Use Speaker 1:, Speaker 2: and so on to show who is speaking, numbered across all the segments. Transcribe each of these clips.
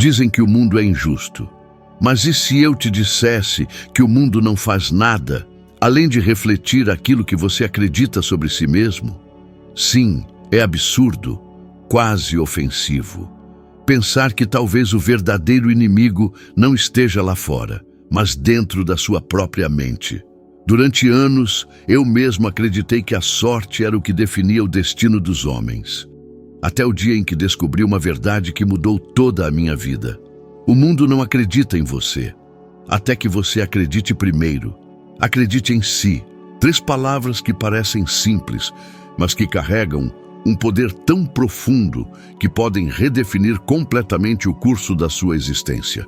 Speaker 1: Dizem que o mundo é injusto. Mas e se eu te dissesse que o mundo não faz nada, além de refletir aquilo que você acredita sobre si mesmo? Sim, é absurdo, quase ofensivo. Pensar que talvez o verdadeiro inimigo não esteja lá fora, mas dentro da sua própria mente. Durante anos, eu mesmo acreditei que a sorte era o que definia o destino dos homens. Até o dia em que descobri uma verdade que mudou toda a minha vida. O mundo não acredita em você, até que você acredite primeiro. Acredite em si. 3 palavras que parecem simples, mas que carregam um poder tão profundo que podem redefinir completamente o curso da sua existência.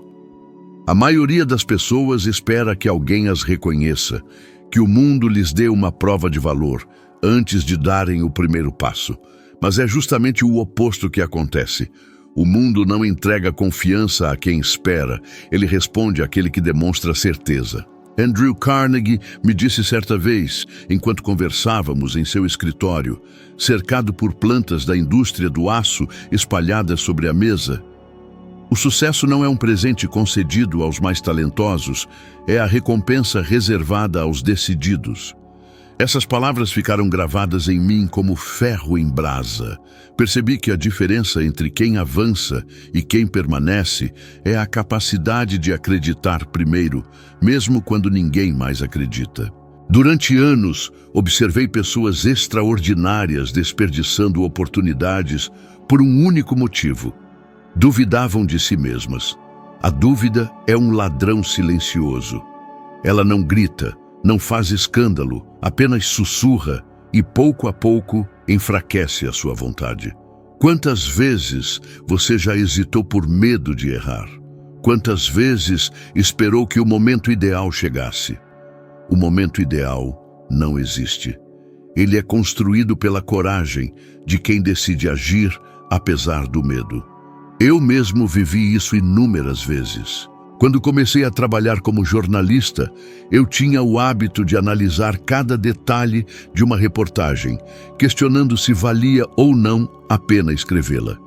Speaker 1: A maioria das pessoas espera que alguém as reconheça, que o mundo lhes dê uma prova de valor antes de darem o primeiro passo. Mas é justamente o oposto que acontece. O mundo não entrega confiança a quem espera, ele responde àquele que demonstra certeza. Andrew Carnegie me disse certa vez, enquanto conversávamos em seu escritório, cercado por plantas da indústria do aço espalhadas sobre a mesa: o sucesso não é um presente concedido aos mais talentosos, é a recompensa reservada aos decididos. Essas palavras ficaram gravadas em mim como ferro em brasa. Percebi que a diferença entre quem avança e quem permanece é a capacidade de acreditar primeiro, mesmo quando ninguém mais acredita. Durante anos, observei pessoas extraordinárias desperdiçando oportunidades por um único motivo: duvidavam de si mesmas. A dúvida é um ladrão silencioso. Ela não grita, não faz escândalo, apenas sussurra e, pouco a pouco, enfraquece a sua vontade. Quantas vezes você já hesitou por medo de errar? Quantas vezes esperou que o momento ideal chegasse? O momento ideal não existe. Ele é construído pela coragem de quem decide agir apesar do medo. Eu mesmo vivi isso inúmeras vezes. Quando comecei a trabalhar como jornalista, eu tinha o hábito de analisar cada detalhe de uma reportagem, questionando se valia ou não a pena escrevê-la.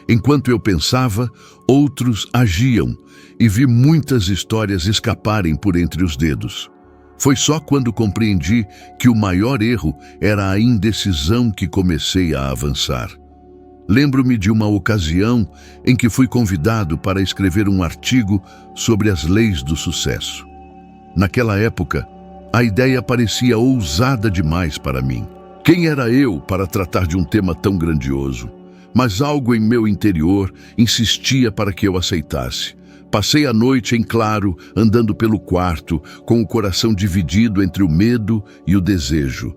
Speaker 1: Enquanto eu pensava, outros agiam e vi muitas histórias escaparem por entre os dedos. Foi só quando compreendi que o maior erro era a indecisão que comecei a avançar. Lembro-me de uma ocasião em que fui convidado para escrever um artigo sobre as leis do sucesso. Naquela época, a ideia parecia ousada demais para mim. Quem era eu para tratar de um tema tão grandioso? Mas algo em meu interior insistia para que eu aceitasse. Passei a noite em claro, andando pelo quarto, com o coração dividido entre o medo e o desejo.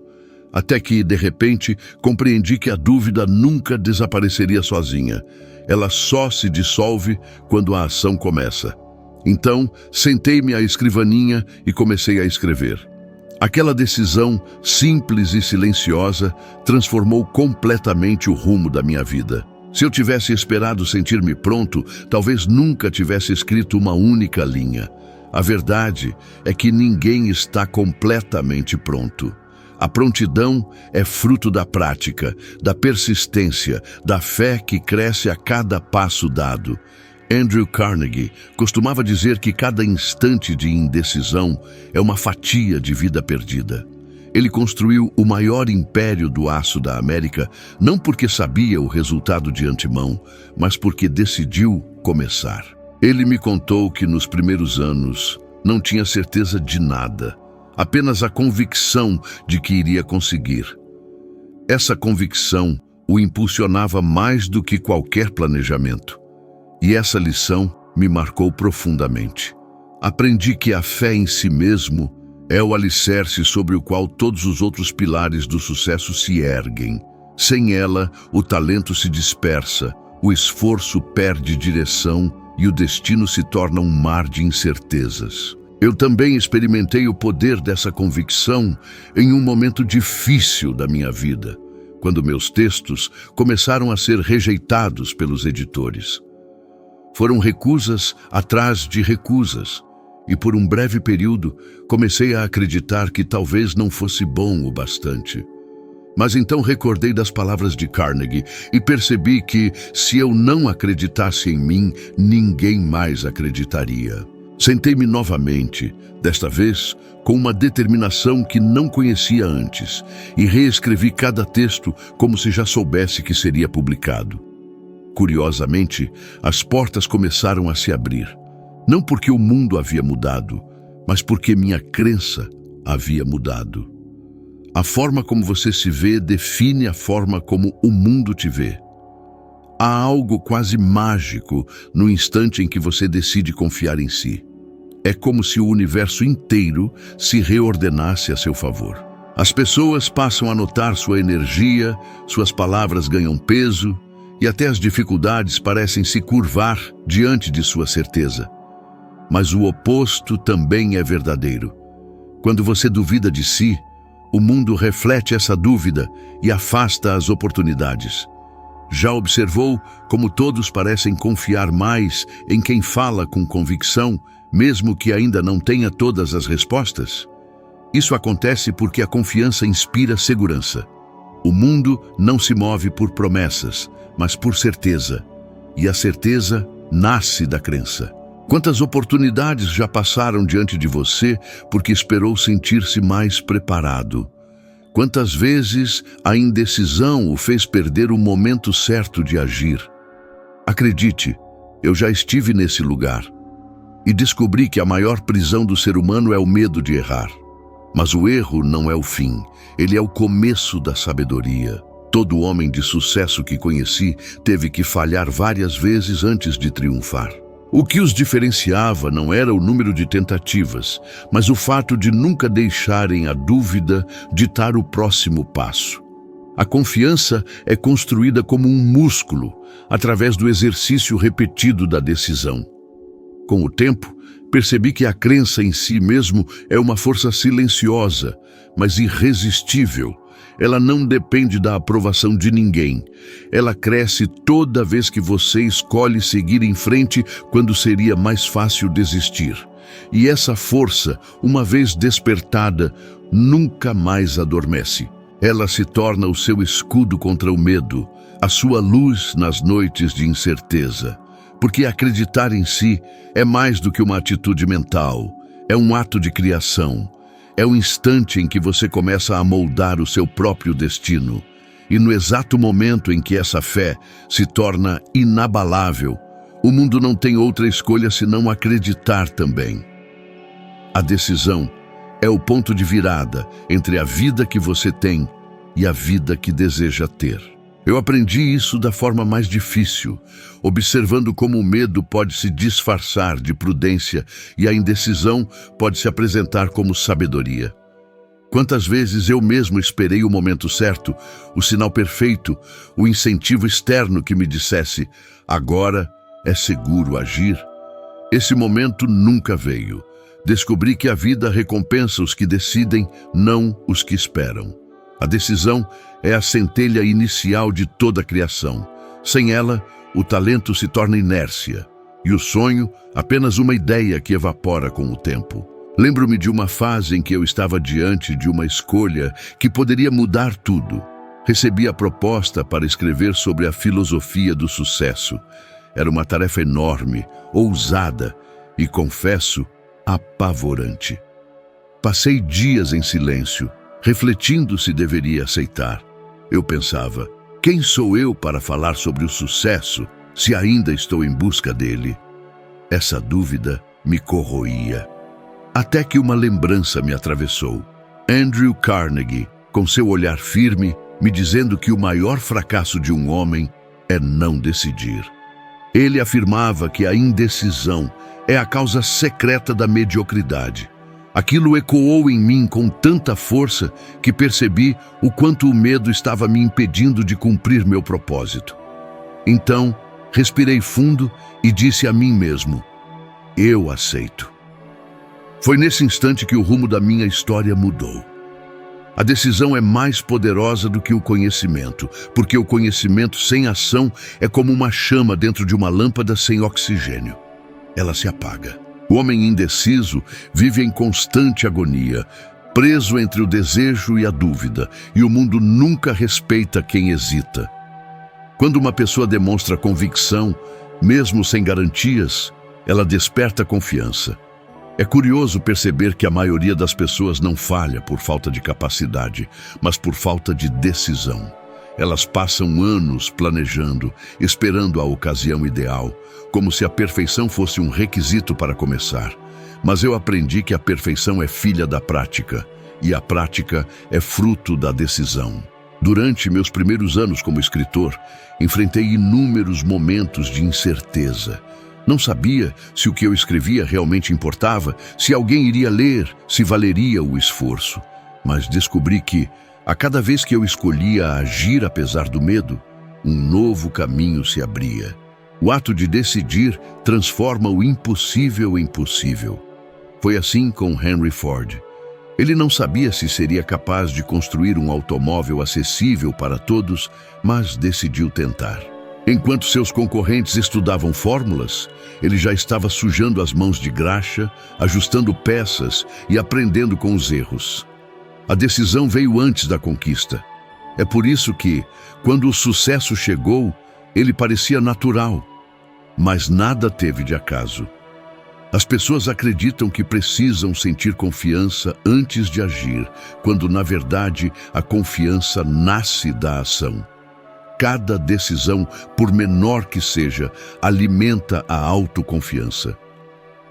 Speaker 1: Até que, de repente, compreendi que a dúvida nunca desapareceria sozinha. Ela só se dissolve quando a ação começa. Então, sentei-me à escrivaninha e comecei a escrever. Aquela decisão, simples e silenciosa, transformou completamente o rumo da minha vida. Se eu tivesse esperado sentir-me pronto, talvez nunca tivesse escrito uma única linha. A verdade é que ninguém está completamente pronto. A prontidão é fruto da prática, da persistência, da fé que cresce a cada passo dado. Andrew Carnegie costumava dizer que cada instante de indecisão é uma fatia de vida perdida. Ele construiu o maior império do aço da América, não porque sabia o resultado de antemão, mas porque decidiu começar. Ele me contou que nos primeiros anos não tinha certeza de nada, apenas a convicção de que iria conseguir. Essa convicção o impulsionava mais do que qualquer planejamento. E essa lição me marcou profundamente. Aprendi que a fé em si mesmo é o alicerce sobre o qual todos os outros pilares do sucesso se erguem. Sem ela, o talento se dispersa, o esforço perde direção e o destino se torna um mar de incertezas. Eu também experimentei o poder dessa convicção em um momento difícil da minha vida, quando meus textos começaram a ser rejeitados pelos editores. Foram recusas atrás de recusas, e por um breve período comecei a acreditar que talvez não fosse bom o bastante. Mas então recordei das palavras de Carnegie e percebi que, se eu não acreditasse em mim, ninguém mais acreditaria. Sentei-me novamente, desta vez com uma determinação que não conhecia antes, e reescrevi cada texto como se já soubesse que seria publicado. Curiosamente, as portas começaram a se abrir, não porque o mundo havia mudado, mas porque minha crença havia mudado. A forma como você se vê define a forma como o mundo te vê. Há algo quase mágico no instante em que você decide confiar em si. É como se o universo inteiro se reordenasse a seu favor. As pessoas passam a notar sua energia, suas palavras ganham peso e até as dificuldades parecem se curvar diante de sua certeza. Mas o oposto também é verdadeiro. Quando você duvida de si, o mundo reflete essa dúvida e afasta as oportunidades. Já observou como todos parecem confiar mais em quem fala com convicção, mesmo que ainda não tenha todas as respostas? Isso acontece porque a confiança inspira segurança. O mundo não se move por promessas, mas por certeza. E a certeza nasce da crença. Quantas oportunidades já passaram diante de você porque esperou sentir-se mais preparado? Quantas vezes a indecisão o fez perder o momento certo de agir? Acredite, eu já estive nesse lugar e descobri que a maior prisão do ser humano é o medo de errar. Mas o erro não é o fim, ele é o começo da sabedoria. Todo homem de sucesso que conheci teve que falhar várias vezes antes de triunfar. O que os diferenciava não era o número de tentativas, mas o fato de nunca deixarem a dúvida ditar o próximo passo. A confiança é construída como um músculo, através do exercício repetido da decisão. Com o tempo, percebi que a crença em si mesmo é uma força silenciosa, mas irresistível. Ela não depende da aprovação de ninguém. Ela cresce toda vez que você escolhe seguir em frente quando seria mais fácil desistir. E essa força, uma vez despertada, nunca mais adormece. Ela se torna o seu escudo contra o medo, a sua luz nas noites de incerteza. Porque acreditar em si é mais do que uma atitude mental, é um ato de criação. É o instante em que você começa a moldar o seu próprio destino. E no exato momento em que essa fé se torna inabalável, o mundo não tem outra escolha senão acreditar também. A decisão é o ponto de virada entre a vida que você tem e a vida que deseja ter. Eu aprendi isso da forma mais difícil, observando como o medo pode se disfarçar de prudência e a indecisão pode se apresentar como sabedoria. Quantas vezes eu mesmo esperei o momento certo, o sinal perfeito, o incentivo externo que me dissesse: agora é seguro agir? Esse momento nunca veio. Descobri que a vida recompensa os que decidem, não os que esperam. A decisão é a centelha inicial de toda a criação. Sem ela, o talento se torna inércia e o sonho apenas uma ideia que evapora com o tempo. Lembro-me de uma fase em que eu estava diante de uma escolha que poderia mudar tudo. Recebi a proposta para escrever sobre a filosofia do sucesso. Era uma tarefa enorme, ousada e, confesso, apavorante. Passei dias em silêncio, refletindo se deveria aceitar. Eu pensava: quem sou eu para falar sobre o sucesso se ainda estou em busca dele? Essa dúvida me corroía. Até que uma lembrança me atravessou. Andrew Carnegie, com seu olhar firme, me dizendo que o maior fracasso de um homem é não decidir. Ele afirmava que a indecisão é a causa secreta da mediocridade. Aquilo ecoou em mim com tanta força que percebi o quanto o medo estava me impedindo de cumprir meu propósito. Então, respirei fundo e disse a mim mesmo: eu aceito. Foi nesse instante que o rumo da minha história mudou. A decisão é mais poderosa do que o conhecimento, porque o conhecimento sem ação é como uma chama dentro de uma lâmpada sem oxigênio. Ela se apaga. O homem indeciso vive em constante agonia, preso entre o desejo e a dúvida, e o mundo nunca respeita quem hesita. Quando uma pessoa demonstra convicção, mesmo sem garantias, ela desperta confiança. É curioso perceber que a maioria das pessoas não falha por falta de capacidade, mas por falta de decisão. Elas passam anos planejando, esperando a ocasião ideal, como se a perfeição fosse um requisito para começar. Mas eu aprendi que a perfeição é filha da prática, e a prática é fruto da decisão. Durante meus primeiros anos como escritor, enfrentei inúmeros momentos de incerteza. Não sabia se o que eu escrevia realmente importava, se alguém iria ler, se valeria o esforço. Mas descobri que, a cada vez que eu escolhia agir apesar do medo, um novo caminho se abria. O ato de decidir transforma o impossível em possível. Foi assim com Henry Ford. Ele não sabia se seria capaz de construir um automóvel acessível para todos, mas decidiu tentar. Enquanto seus concorrentes estudavam fórmulas, ele já estava sujando as mãos de graxa, ajustando peças e aprendendo com os erros. A decisão veio antes da conquista. É por isso que, quando o sucesso chegou, ele parecia natural, mas nada teve de acaso. As pessoas acreditam que precisam sentir confiança antes de agir, quando, na verdade, a confiança nasce da ação. Cada decisão, por menor que seja, alimenta a autoconfiança.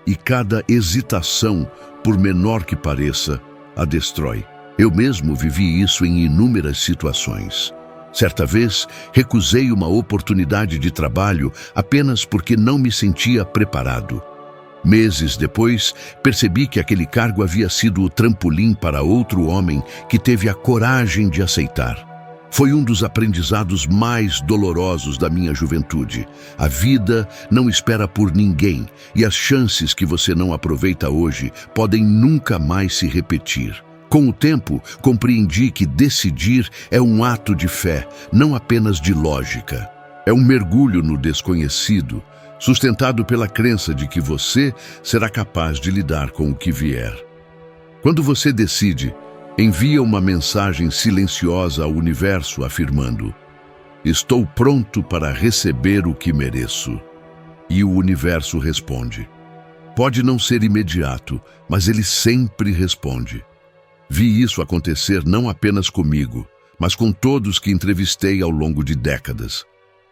Speaker 1: E cada hesitação, por menor que pareça, a destrói. Eu mesmo vivi isso em inúmeras situações. Certa vez, recusei uma oportunidade de trabalho apenas porque não me sentia preparado. Meses depois, percebi que aquele cargo havia sido o trampolim para outro homem que teve a coragem de aceitar. Foi um dos aprendizados mais dolorosos da minha juventude. A vida não espera por ninguém, e as chances que você não aproveita hoje podem nunca mais se repetir. Com o tempo, compreendi que decidir é um ato de fé, não apenas de lógica. É um mergulho no desconhecido, sustentado pela crença de que você será capaz de lidar com o que vier. Quando você decide, envia uma mensagem silenciosa ao universo afirmando: "Estou pronto para receber o que mereço." E o universo responde. Pode não ser imediato, mas ele sempre responde. Vi isso acontecer não apenas comigo, mas com todos que entrevistei ao longo de décadas.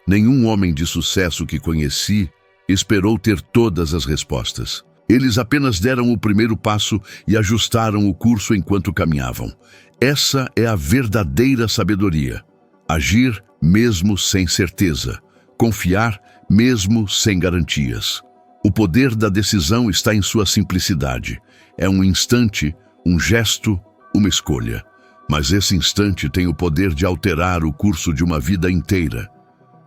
Speaker 1: Nenhum homem de sucesso que conheci esperou ter todas as respostas. Eles apenas deram o primeiro passo e ajustaram o curso enquanto caminhavam. Essa é a verdadeira sabedoria. Agir mesmo sem certeza. Confiar mesmo sem garantias. O poder da decisão está em sua simplicidade. É um instante, um gesto, uma escolha. Mas esse instante tem o poder de alterar o curso de uma vida inteira.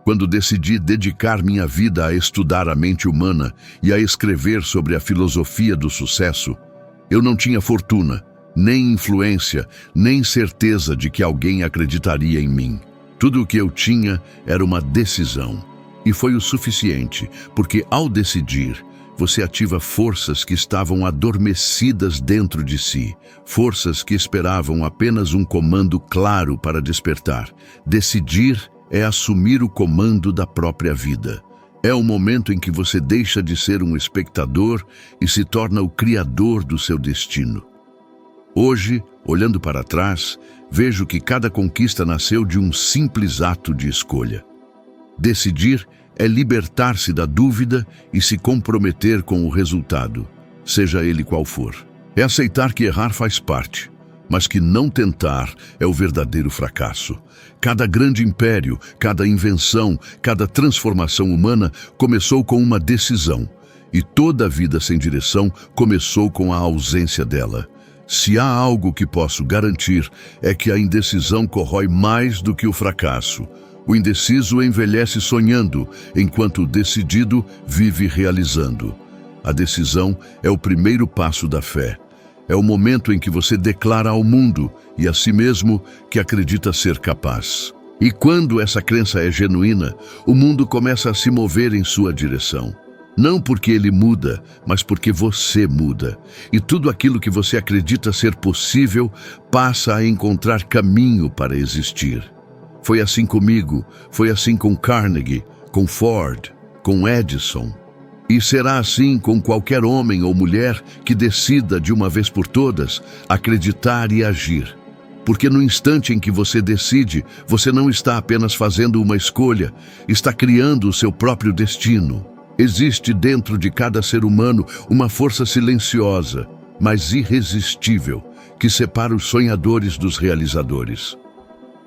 Speaker 1: Quando decidi dedicar minha vida a estudar a mente humana e a escrever sobre a filosofia do sucesso, eu não tinha fortuna, nem influência, nem certeza de que alguém acreditaria em mim. Tudo o que eu tinha era uma decisão. E foi o suficiente, porque ao decidir, você ativa forças que estavam adormecidas dentro de si, forças que esperavam apenas um comando claro para despertar. Decidir é assumir o comando da própria vida. É o momento em que você deixa de ser um espectador e se torna o criador do seu destino. Hoje, olhando para trás, vejo que cada conquista nasceu de um simples ato de escolha. Decidir é libertar-se da dúvida e se comprometer com o resultado, seja ele qual for. É aceitar que errar faz parte, mas que não tentar é o verdadeiro fracasso. Cada grande império, cada invenção, cada transformação humana começou com uma decisão, e toda a vida sem direção começou com a ausência dela. Se há algo que posso garantir, é que a indecisão corrói mais do que o fracasso. O indeciso envelhece sonhando, enquanto o decidido vive realizando. A decisão é o primeiro passo da fé. É o momento em que você declara ao mundo e a si mesmo que acredita ser capaz. E quando essa crença é genuína, o mundo começa a se mover em sua direção. Não porque ele muda, mas porque você muda. E tudo aquilo que você acredita ser possível passa a encontrar caminho para existir. Foi assim comigo, foi assim com Carnegie, com Ford, com Edison. E será assim com qualquer homem ou mulher que decida de uma vez por todas acreditar e agir. Porque no instante em que você decide, você não está apenas fazendo uma escolha, está criando o seu próprio destino. Existe dentro de cada ser humano uma força silenciosa, mas irresistível, que separa os sonhadores dos realizadores.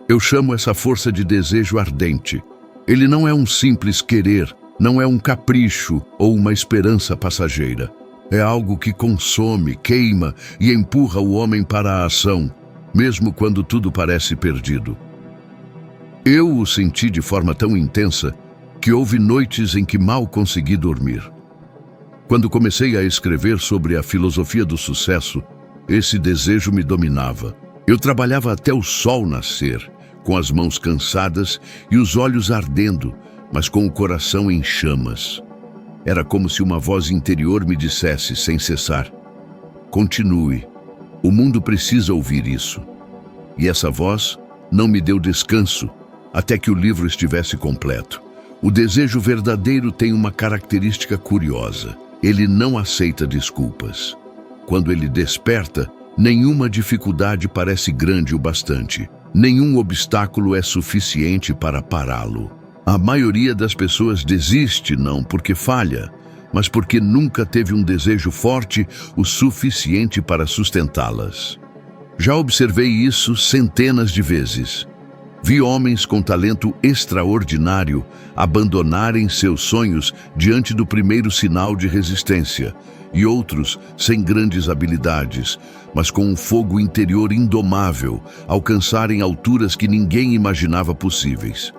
Speaker 1: Eu chamo essa força de desejo ardente. Ele não é um simples querer, não é um capricho ou uma esperança passageira. É algo que consome, queima e empurra o homem para a ação, mesmo quando tudo parece perdido. Eu o senti de forma tão intensa que houve noites em que mal consegui dormir. Quando comecei a escrever sobre a filosofia do sucesso, esse desejo me dominava. Eu trabalhava até o sol nascer, com as mãos cansadas e os olhos ardendo, mas com o coração em chamas. Era como se uma voz interior me dissesse, sem cessar: continue, o mundo precisa ouvir isso. E essa voz não me deu descanso até que o livro estivesse completo. O desejo verdadeiro tem uma característica curiosa. Ele não aceita desculpas. Quando ele desperta, nenhuma dificuldade parece grande o bastante. Nenhum obstáculo é suficiente para pará-lo. A maioria das pessoas desiste não porque falha, mas porque nunca teve um desejo forte o suficiente para sustentá-las. Já observei isso centenas de vezes. Vi homens com talento extraordinário abandonarem seus sonhos diante do primeiro sinal de resistência, e outros, sem grandes habilidades, mas com um fogo interior indomável, alcançarem alturas que ninguém imaginava possíveis.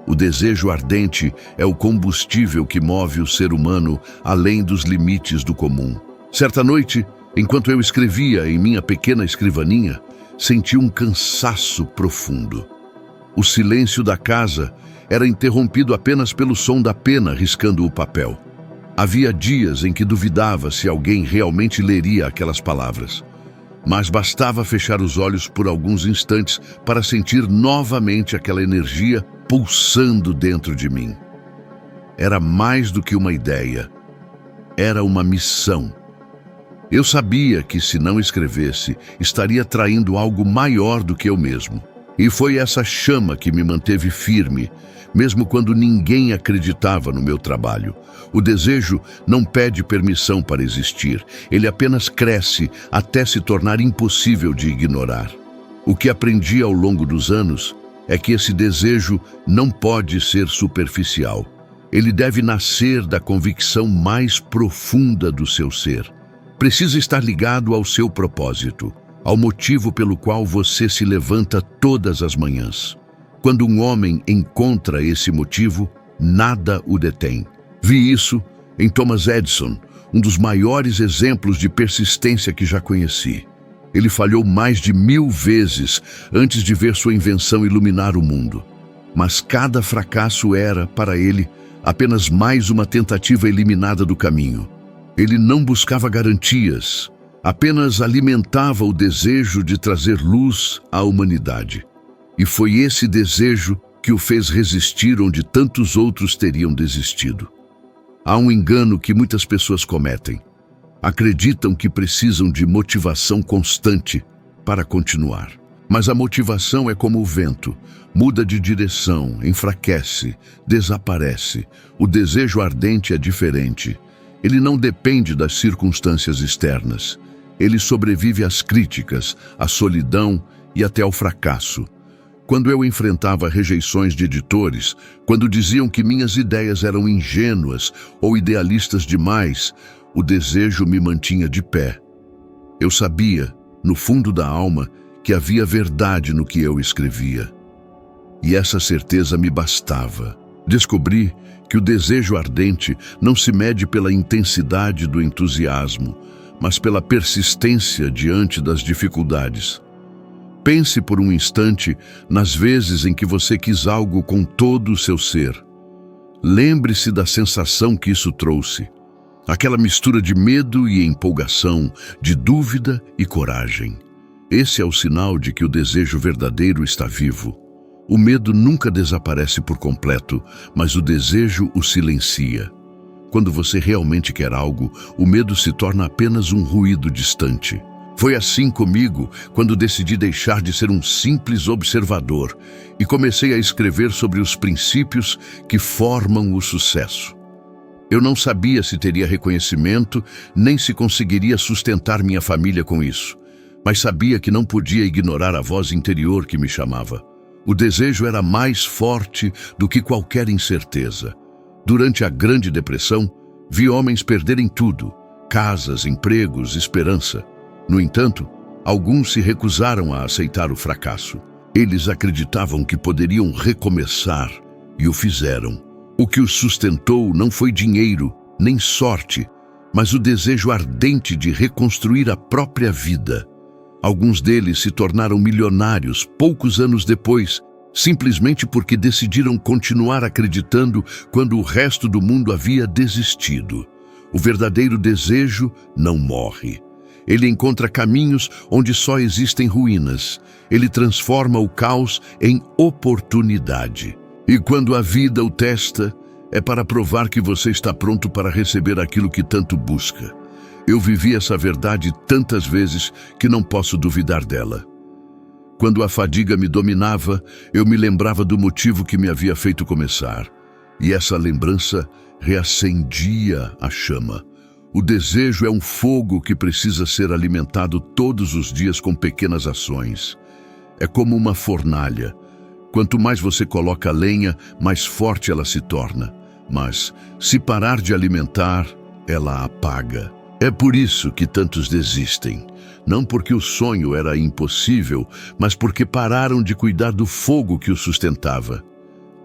Speaker 1: O desejo ardente é o combustível que move o ser humano além dos limites do comum. Certa noite, enquanto eu escrevia em minha pequena escrivaninha, senti um cansaço profundo. O silêncio da casa era interrompido apenas pelo som da pena riscando o papel. Havia dias em que duvidava se alguém realmente leria aquelas palavras, mas bastava fechar os olhos por alguns instantes para sentir novamente aquela energia pulsando dentro de mim. Era mais do que uma ideia, era uma missão. Eu sabia que, se não escrevesse, estaria traindo algo maior do que eu mesmo. E foi essa chama que me manteve firme, mesmo quando ninguém acreditava no meu trabalho. O desejo não pede permissão para existir, ele apenas cresce até se tornar impossível de ignorar. O que aprendi ao longo dos anos é que esse desejo não pode ser superficial. Ele deve nascer da convicção mais profunda do seu ser. Precisa estar ligado ao seu propósito, ao motivo pelo qual você se levanta todas as manhãs. Quando um homem encontra esse motivo, nada o detém. Vi isso em Thomas Edison, um dos maiores exemplos de persistência que já conheci. Ele falhou mais de 1000 vezes antes de ver sua invenção iluminar o mundo. Mas cada fracasso era, para ele, apenas mais uma tentativa eliminada do caminho. Ele não buscava garantias, apenas alimentava o desejo de trazer luz à humanidade. E foi esse desejo que o fez resistir onde tantos outros teriam desistido. Há um engano que muitas pessoas cometem. Acreditam que precisam de motivação constante para continuar. Mas a motivação é como o vento, muda de direção, enfraquece, desaparece. O desejo ardente é diferente. Ele não depende das circunstâncias externas. Ele sobrevive às críticas, à solidão e até ao fracasso. Quando eu enfrentava rejeições de editores, quando diziam que minhas ideias eram ingênuas ou idealistas demais, o desejo me mantinha de pé. Eu sabia, no fundo da alma, que havia verdade no que eu escrevia. E essa certeza me bastava. Descobri que o desejo ardente não se mede pela intensidade do entusiasmo, mas pela persistência diante das dificuldades. Pense por um instante nas vezes em que você quis algo com todo o seu ser. Lembre-se da sensação que isso trouxe. Aquela mistura de medo e empolgação, de dúvida e coragem. Esse é o sinal de que o desejo verdadeiro está vivo. O medo nunca desaparece por completo, mas o desejo o silencia. Quando você realmente quer algo, o medo se torna apenas um ruído distante. Foi assim comigo quando decidi deixar de ser um simples observador e comecei a escrever sobre os princípios que formam o sucesso. Eu não sabia se teria reconhecimento, nem se conseguiria sustentar minha família com isso, mas sabia que não podia ignorar a voz interior que me chamava. O desejo era mais forte do que qualquer incerteza. Durante a Grande Depressão, vi homens perderem tudo: casas, empregos, esperança. No entanto, alguns se recusaram a aceitar o fracasso. Eles acreditavam que poderiam recomeçar e o fizeram. O que os sustentou não foi dinheiro, nem sorte, mas o desejo ardente de reconstruir a própria vida. Alguns deles se tornaram milionários poucos anos depois, simplesmente porque decidiram continuar acreditando quando o resto do mundo havia desistido. O verdadeiro desejo não morre. Ele encontra caminhos onde só existem ruínas. Ele transforma o caos em oportunidade. E quando a vida o testa, é para provar que você está pronto para receber aquilo que tanto busca. Eu vivi essa verdade tantas vezes que não posso duvidar dela. Quando a fadiga me dominava, eu me lembrava do motivo que me havia feito começar. E essa lembrança reacendia a chama. O desejo é um fogo que precisa ser alimentado todos os dias com pequenas ações. É como uma fornalha. Quanto mais você coloca lenha, mais forte ela se torna. Mas, se parar de alimentar, ela apaga. É por isso que tantos desistem. Não porque o sonho era impossível, mas porque pararam de cuidar do fogo que o sustentava.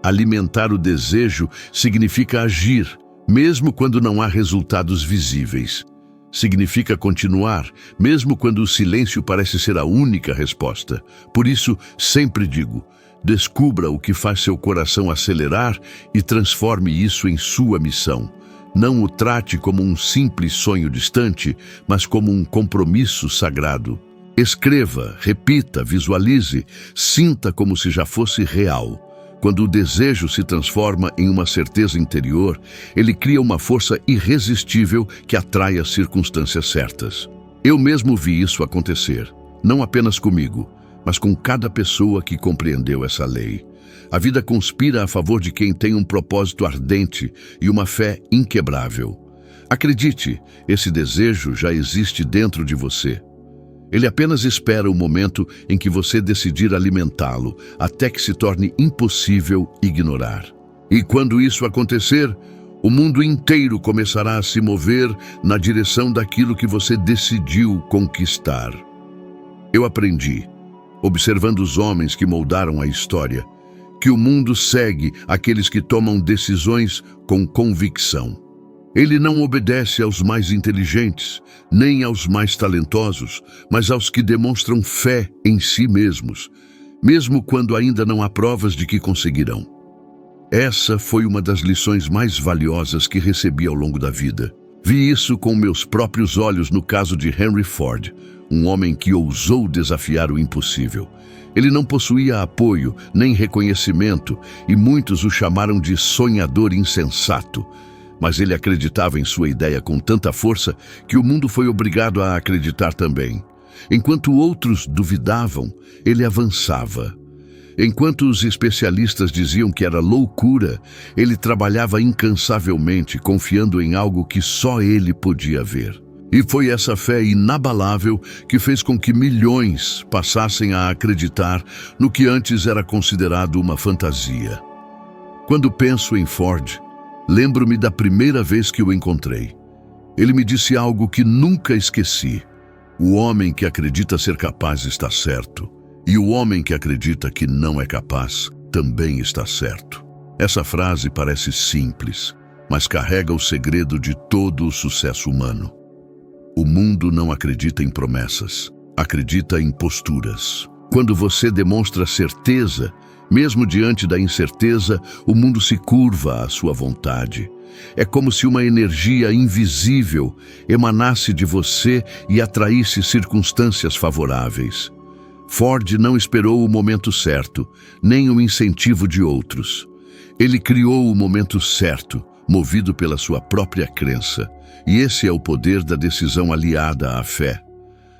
Speaker 1: Alimentar o desejo significa agir, mesmo quando não há resultados visíveis. Significa continuar, mesmo quando o silêncio parece ser a única resposta. Por isso, sempre digo: descubra o que faz seu coração acelerar e transforme isso em sua missão. Não o trate como um simples sonho distante, mas como um compromisso sagrado. Escreva, repita, visualize, sinta como se já fosse real. Quando o desejo se transforma em uma certeza interior, ele cria uma força irresistível que atrai as circunstâncias certas. Eu mesmo vi isso acontecer, não apenas comigo, mas com cada pessoa que compreendeu essa lei. A vida conspira a favor de quem tem um propósito ardente e uma fé inquebrável. Acredite, esse desejo já existe dentro de você. Ele apenas espera o momento em que você decidir alimentá-lo, até que se torne impossível ignorar. E quando isso acontecer, o mundo inteiro começará a se mover na direção daquilo que você decidiu conquistar. Eu aprendi, observando os homens que moldaram a história, que o mundo segue aqueles que tomam decisões com convicção. Ele não obedece aos mais inteligentes, nem aos mais talentosos, mas aos que demonstram fé em si mesmos, mesmo quando ainda não há provas de que conseguirão. Essa foi uma das lições mais valiosas que recebi ao longo da vida. Vi isso com meus próprios olhos no caso de Henry Ford, um homem que ousou desafiar o impossível. Ele não possuía apoio nem reconhecimento e muitos o chamaram de sonhador insensato. Mas ele acreditava em sua ideia com tanta força que o mundo foi obrigado a acreditar também. Enquanto outros duvidavam, ele avançava. Enquanto os especialistas diziam que era loucura, ele trabalhava incansavelmente, confiando em algo que só ele podia ver. E foi essa fé inabalável que fez com que milhões passassem a acreditar no que antes era considerado uma fantasia. Quando penso em Ford, lembro-me da primeira vez que o encontrei. Ele me disse algo que nunca esqueci. O homem que acredita ser capaz está certo. E o homem que acredita que não é capaz também está certo. Essa frase parece simples, mas carrega o segredo de todo o sucesso humano. O mundo não acredita em promessas, acredita em posturas. Quando você demonstra certeza, Mesmo diante da incerteza, o mundo se curva à sua vontade. É como se uma energia invisível emanasse de você e atraísse circunstâncias favoráveis. Ford não esperou o momento certo, nem o incentivo de outros. Ele criou o momento certo, movido pela sua própria crença. E esse é o poder da decisão aliada à fé.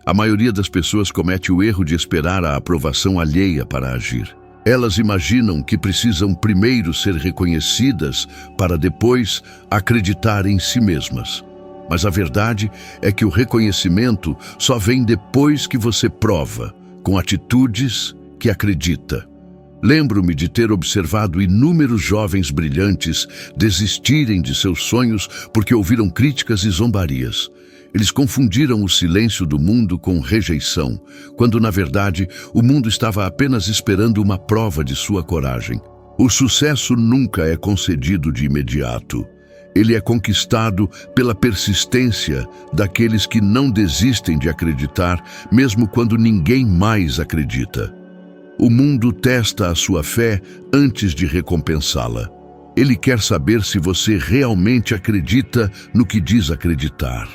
Speaker 1: A maioria das pessoas comete o erro de esperar a aprovação alheia para agir. Elas imaginam que precisam primeiro ser reconhecidas para depois acreditar em si mesmas. Mas a verdade é que o reconhecimento só vem depois que você prova, com atitudes que acredita. Lembro-me de ter observado inúmeros jovens brilhantes desistirem de seus sonhos porque ouviram críticas e zombarias. Eles confundiram o silêncio do mundo com rejeição, quando, na verdade, o mundo estava apenas esperando uma prova de sua coragem. O sucesso nunca é concedido de imediato. Ele é conquistado pela persistência daqueles que não desistem de acreditar, mesmo quando ninguém mais acredita. O mundo testa a sua fé antes de recompensá-la. Ele quer saber se você realmente acredita no que diz acreditar.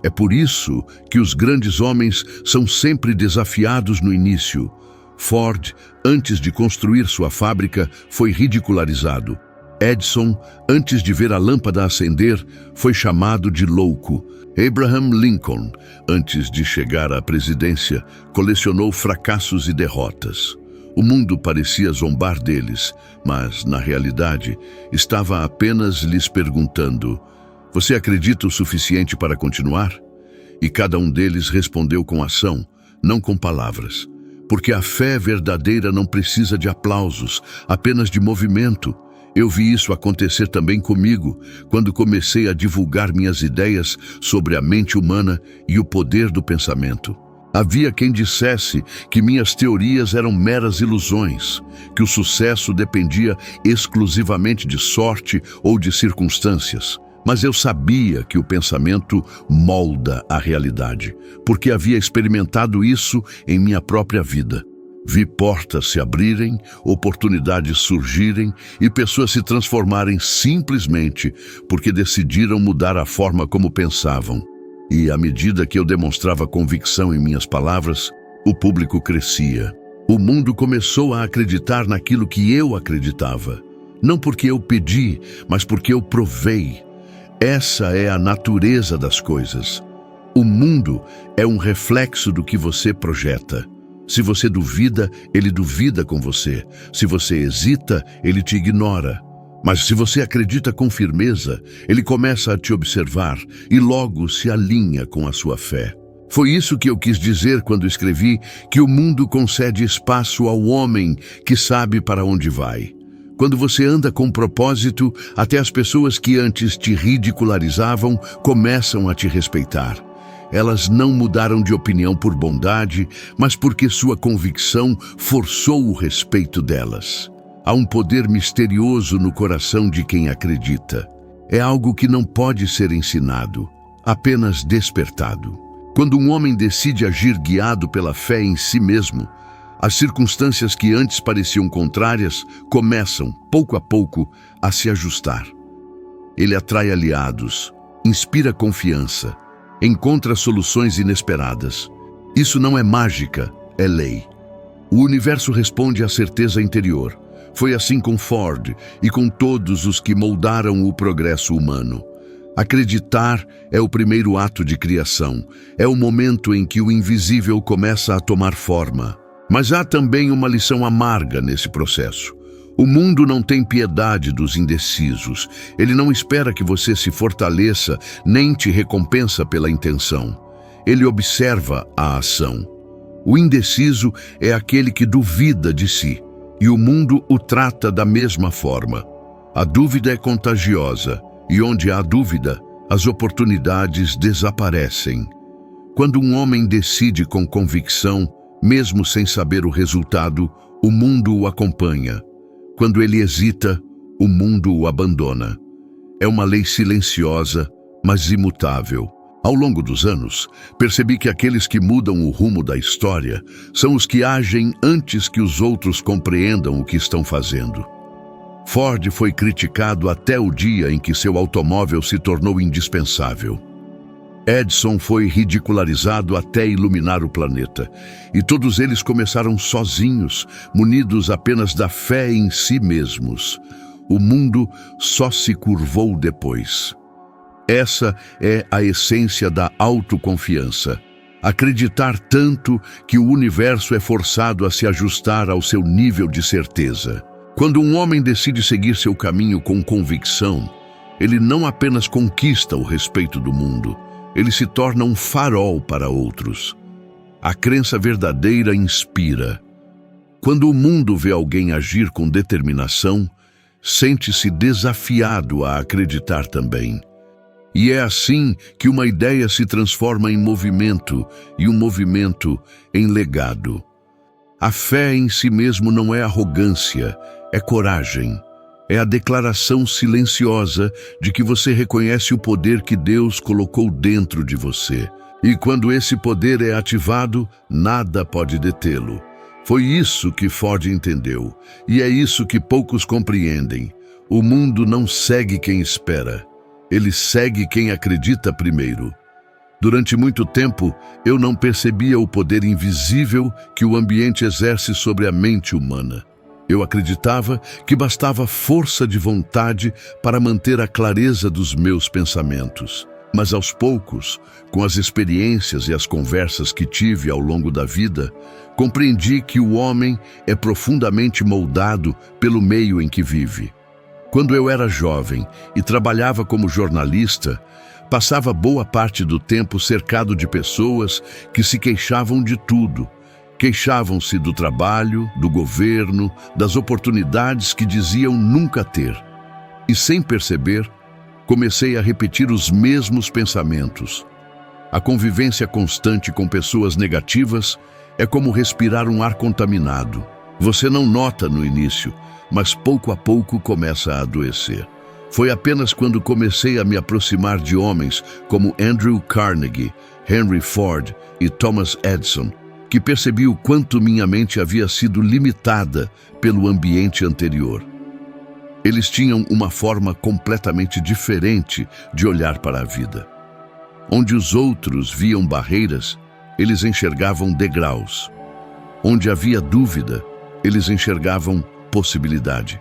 Speaker 1: É por isso que os grandes homens são sempre desafiados no início. Ford, antes de construir sua fábrica, foi ridicularizado. Edison, antes de ver a lâmpada acender, foi chamado de louco. Abraham Lincoln, antes de chegar à presidência, colecionou fracassos e derrotas. O mundo parecia zombar deles, mas, na realidade, estava apenas lhes perguntando: "Você acredita o suficiente para continuar?" E cada um deles respondeu com ação, não com palavras. Porque a fé verdadeira não precisa de aplausos, apenas de movimento. Eu vi isso acontecer também comigo, quando comecei a divulgar minhas ideias sobre a mente humana e o poder do pensamento. Havia quem dissesse que minhas teorias eram meras ilusões, que o sucesso dependia exclusivamente de sorte ou de circunstâncias. Mas eu sabia que o pensamento molda a realidade, porque havia experimentado isso em minha própria vida. Vi portas se abrirem, oportunidades surgirem e pessoas se transformarem simplesmente porque decidiram mudar a forma como pensavam. E à medida que eu demonstrava convicção em minhas palavras, o público crescia. O mundo começou a acreditar naquilo que eu acreditava. Não porque eu pedi, mas porque eu provei. Essa é a natureza das coisas. O mundo é um reflexo do que você projeta. Se você duvida, ele duvida com você. Se você hesita, ele te ignora. Mas se você acredita com firmeza, ele começa a te observar e logo se alinha com a sua fé. Foi isso que eu quis dizer quando escrevi que o mundo concede espaço ao homem que sabe para onde vai. Quando você anda com propósito, até as pessoas que antes te ridicularizavam começam a te respeitar. Elas não mudaram de opinião por bondade, mas porque sua convicção forçou o respeito delas. Há um poder misterioso no coração de quem acredita. É algo que não pode ser ensinado, apenas despertado. Quando um homem decide agir guiado pela fé em si mesmo, as circunstâncias que antes pareciam contrárias começam, pouco a pouco, a se ajustar. Ele atrai aliados, inspira confiança, encontra soluções inesperadas. Isso não é mágica, é lei. O universo responde à certeza interior. Foi assim com Ford e com todos os que moldaram o progresso humano. Acreditar é o primeiro ato de criação. É o momento em que o invisível começa a tomar forma. Mas há também uma lição amarga nesse processo. O mundo não tem piedade dos indecisos. Ele não espera que você se fortaleça, nem te recompensa pela intenção. Ele observa a ação. O indeciso é aquele que duvida de si, e o mundo o trata da mesma forma. A dúvida é contagiosa, e onde há dúvida, as oportunidades desaparecem. Quando um homem decide com convicção, mesmo sem saber o resultado, o mundo o acompanha. Quando ele hesita, o mundo o abandona. É uma lei silenciosa, mas imutável. Ao longo dos anos, percebi que aqueles que mudam o rumo da história são os que agem antes que os outros compreendam o que estão fazendo. Ford foi criticado até o dia em que seu automóvel se tornou indispensável. Edison foi ridicularizado até iluminar o planeta, e todos eles começaram sozinhos, munidos apenas da fé em si mesmos. O mundo só se curvou depois. Essa é a essência da autoconfiança. Acreditar tanto que o universo é forçado a se ajustar ao seu nível de certeza. Quando um homem decide seguir seu caminho com convicção, ele não apenas conquista o respeito do mundo, ele se torna um farol para outros. A crença verdadeira inspira. Quando o mundo vê alguém agir com determinação, sente-se desafiado a acreditar também. E é assim que uma ideia se transforma em movimento e um movimento em legado. A fé em si mesmo não é arrogância, é coragem. É a declaração silenciosa de que você reconhece o poder que Deus colocou dentro de você. E quando esse poder é ativado, nada pode detê-lo. Foi isso que Ford entendeu, e é isso que poucos compreendem. O mundo não segue quem espera. Ele segue quem acredita primeiro. Durante muito tempo, eu não percebia o poder invisível que o ambiente exerce sobre a mente humana. Eu acreditava que bastava força de vontade para manter a clareza dos meus pensamentos. Mas aos poucos, com as experiências e as conversas que tive ao longo da vida, compreendi que o homem é profundamente moldado pelo meio em que vive. Quando eu era jovem e trabalhava como jornalista, passava boa parte do tempo cercado de pessoas que se queixavam de tudo. Queixavam-se do trabalho, do governo, das oportunidades que diziam nunca ter. E sem perceber, comecei a repetir os mesmos pensamentos. A convivência constante com pessoas negativas é como respirar um ar contaminado. Você não nota no início, mas pouco a pouco começa a adoecer. Foi apenas quando comecei a me aproximar de homens como Andrew Carnegie, Henry Ford e Thomas Edison, que percebi o quanto minha mente havia sido limitada pelo ambiente anterior. Eles tinham uma forma completamente diferente de olhar para a vida. Onde os outros viam barreiras, eles enxergavam degraus. Onde havia dúvida, eles enxergavam possibilidade.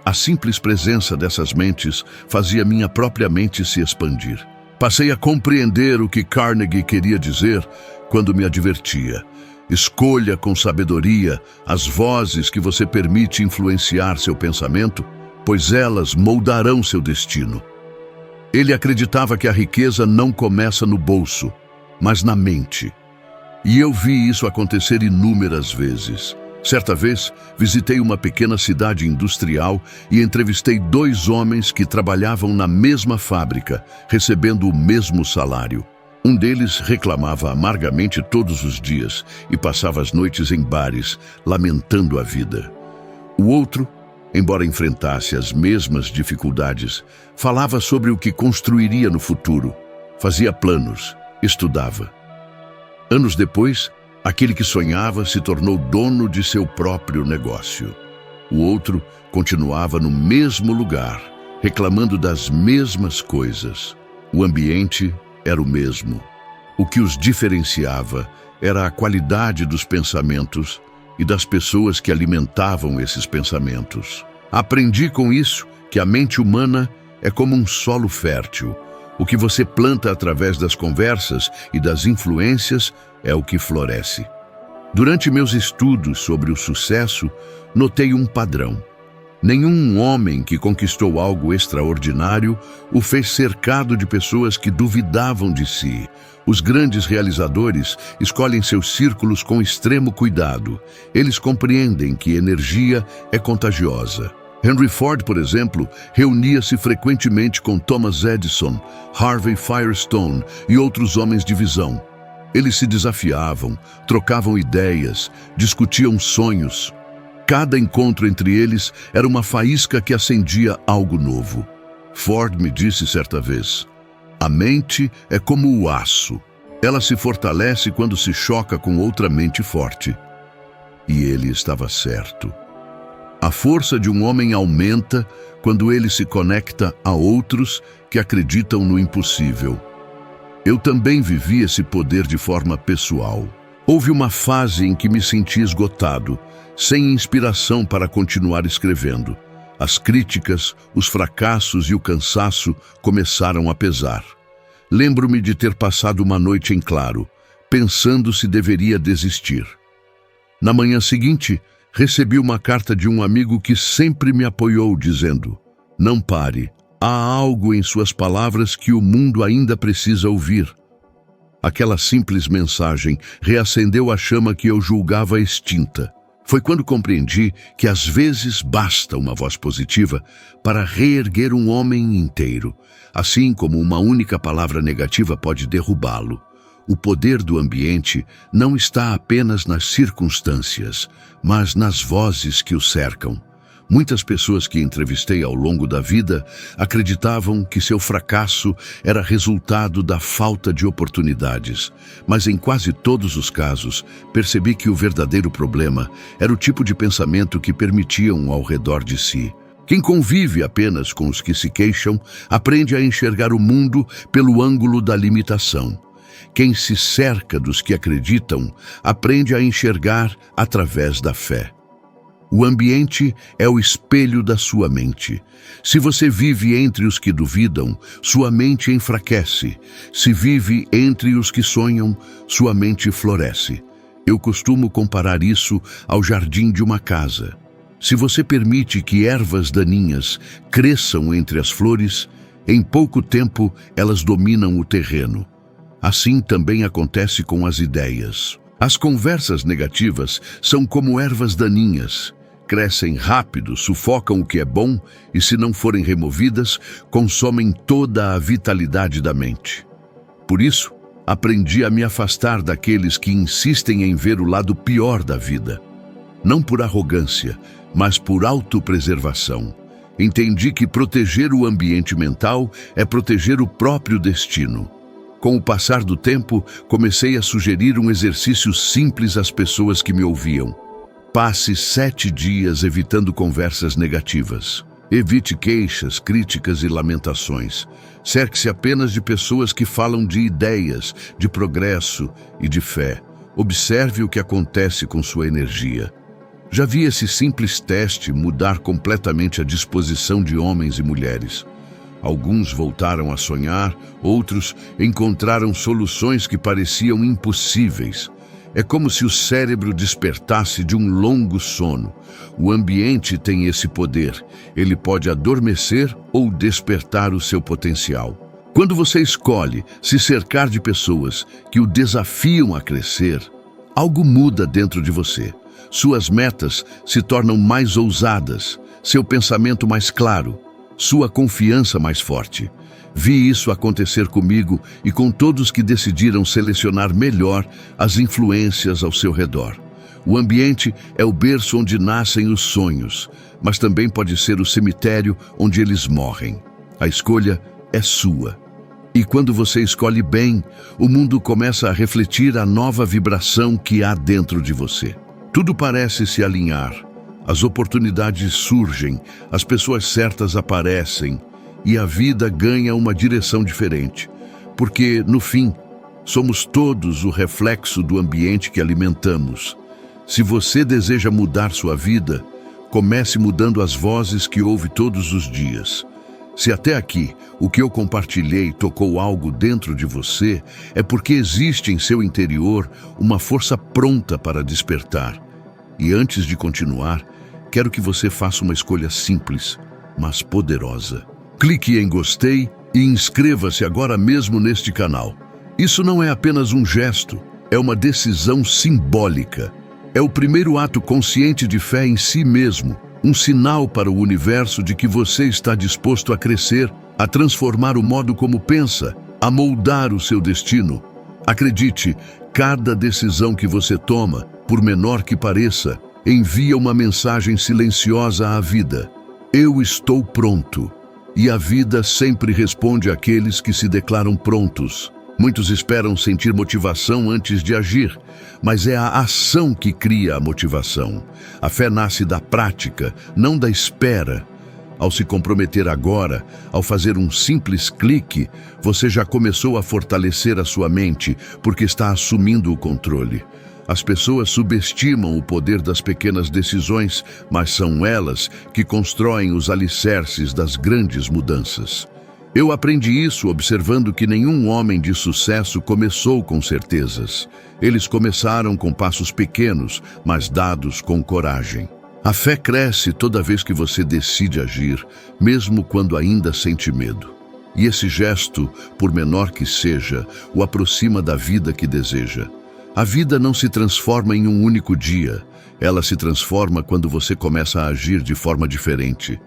Speaker 1: A simples presença dessas mentes fazia minha própria mente se expandir. Passei a compreender o que Carnegie queria dizer quando me advertia. Escolha com sabedoria as vozes que você permite influenciar seu pensamento, pois elas moldarão seu destino. Ele acreditava que a riqueza não começa no bolso, mas na mente. E eu vi isso acontecer inúmeras vezes. Certa vez, visitei uma pequena cidade industrial e entrevistei 2 homens que trabalhavam na mesma fábrica, recebendo o mesmo salário. Um deles reclamava amargamente todos os dias e passava as noites em bares, lamentando a vida. O outro, embora enfrentasse as mesmas dificuldades, falava sobre o que construiria no futuro, fazia planos, estudava. Anos depois, aquele que sonhava se tornou dono de seu próprio negócio. O outro continuava no mesmo lugar, reclamando das mesmas coisas. O ambiente era o mesmo. O que os diferenciava era a qualidade dos pensamentos e das pessoas que alimentavam esses pensamentos. Aprendi com isso que a mente humana é como um solo fértil. O que você planta através das conversas e das influências é o que floresce. Durante meus estudos sobre o sucesso, notei um padrão. Nenhum homem que conquistou algo extraordinário o fez cercado de pessoas que duvidavam de si. Os grandes realizadores escolhem seus círculos com extremo cuidado. Eles compreendem que energia é contagiosa. Henry Ford, por exemplo, reunia-se frequentemente com Thomas Edison, Harvey Firestone e outros homens de visão. Eles se desafiavam, trocavam ideias, discutiam sonhos. Cada encontro entre eles era uma faísca que acendia algo novo. Ford me disse certa vez: A mente é como o aço. Ela se fortalece quando se choca com outra mente forte. E ele estava certo. A força de um homem aumenta quando ele se conecta a outros que acreditam no impossível. Eu também vivi esse poder de forma pessoal. Houve uma fase em que me senti esgotado, sem inspiração para continuar escrevendo. As críticas, os fracassos e o cansaço começaram a pesar. Lembro-me de ter passado uma noite em claro, pensando se deveria desistir. Na manhã seguinte, recebi uma carta de um amigo que sempre me apoiou, dizendo: "Não pare, há algo em suas palavras que o mundo ainda precisa ouvir." Aquela simples mensagem reacendeu a chama que eu julgava extinta. Foi quando compreendi que às vezes basta uma voz positiva para reerguer um homem inteiro, assim como uma única palavra negativa pode derrubá-lo. O poder do ambiente não está apenas nas circunstâncias, mas nas vozes que o cercam. Muitas pessoas que entrevistei ao longo da vida acreditavam que seu fracasso era resultado da falta de oportunidades, mas em quase todos os casos percebi que o verdadeiro problema era o tipo de pensamento que permitiam ao redor de si. Quem convive apenas com os que se queixam aprende a enxergar o mundo pelo ângulo da limitação. Quem se cerca dos que acreditam aprende a enxergar através da fé. O ambiente é o espelho da sua mente. Se você vive entre os que duvidam, sua mente enfraquece. Se vive entre os que sonham, sua mente floresce. Eu costumo comparar isso ao jardim de uma casa. Se você permite que ervas daninhas cresçam entre as flores, em pouco tempo elas dominam o terreno. Assim também acontece com as ideias. As conversas negativas são como ervas daninhas. Crescem rápido, sufocam o que é bom e, se não forem removidas, consomem toda a vitalidade da mente. Por isso, aprendi a me afastar daqueles que insistem em ver o lado pior da vida. Não por arrogância, mas por autopreservação. Entendi que proteger o ambiente mental é proteger o próprio destino. Com o passar do tempo, comecei a sugerir um exercício simples às pessoas que me ouviam. Passe 7 dias evitando conversas negativas. Evite queixas, críticas e lamentações. Cerque-se apenas de pessoas que falam de ideias, de progresso e de fé. Observe o que acontece com sua energia. Já vi esse simples teste mudar completamente a disposição de homens e mulheres. Alguns voltaram a sonhar, outros encontraram soluções que pareciam impossíveis. É como se o cérebro despertasse de um longo sono. O ambiente tem esse poder. Ele pode adormecer ou despertar o seu potencial. Quando você escolhe se cercar de pessoas que o desafiam a crescer, algo muda dentro de você. Suas metas se tornam mais ousadas, seu pensamento mais claro, sua confiança mais forte. Vi isso acontecer comigo e com todos que decidiram selecionar melhor as influências ao seu redor. O ambiente é o berço onde nascem os sonhos, mas também pode ser o cemitério onde eles morrem. A escolha é sua. E quando você escolhe bem, o mundo começa a refletir a nova vibração que há dentro de você. Tudo parece se alinhar. As oportunidades surgem, as pessoas certas aparecem, e a vida ganha uma direção diferente, porque, no fim, somos todos o reflexo do ambiente que alimentamos. Se você deseja mudar sua vida, comece mudando as vozes que ouve todos os dias. Se até aqui o que eu compartilhei tocou algo dentro de você, é porque existe em seu interior uma força pronta para despertar. E antes de continuar, quero que você faça uma escolha simples, mas poderosa. Clique em gostei e inscreva-se agora mesmo neste canal. Isso não é apenas um gesto, é uma decisão simbólica. É o primeiro ato consciente de fé em si mesmo, um sinal para o universo de que você está disposto a crescer, a transformar o modo como pensa, a moldar o seu destino. Acredite, cada decisão que você toma, por menor que pareça, envia uma mensagem silenciosa à vida. Eu estou pronto. E a vida sempre responde àqueles que se declaram prontos. Muitos esperam sentir motivação antes de agir, mas é a ação que cria a motivação. A fé nasce da prática, não da espera. Ao se comprometer agora, ao fazer um simples clique, você já começou a fortalecer a sua mente, porque está assumindo o controle. As pessoas subestimam o poder das pequenas decisões, mas são elas que constroem os alicerces das grandes mudanças. Eu aprendi isso observando que nenhum homem de sucesso começou com certezas. Eles começaram com passos pequenos, mas dados com coragem. A fé cresce toda vez que você decide agir, mesmo quando ainda sente medo. E esse gesto, por menor que seja, o aproxima da vida que deseja. A vida não se transforma em um único dia. Ela se transforma quando você começa a agir de forma diferente.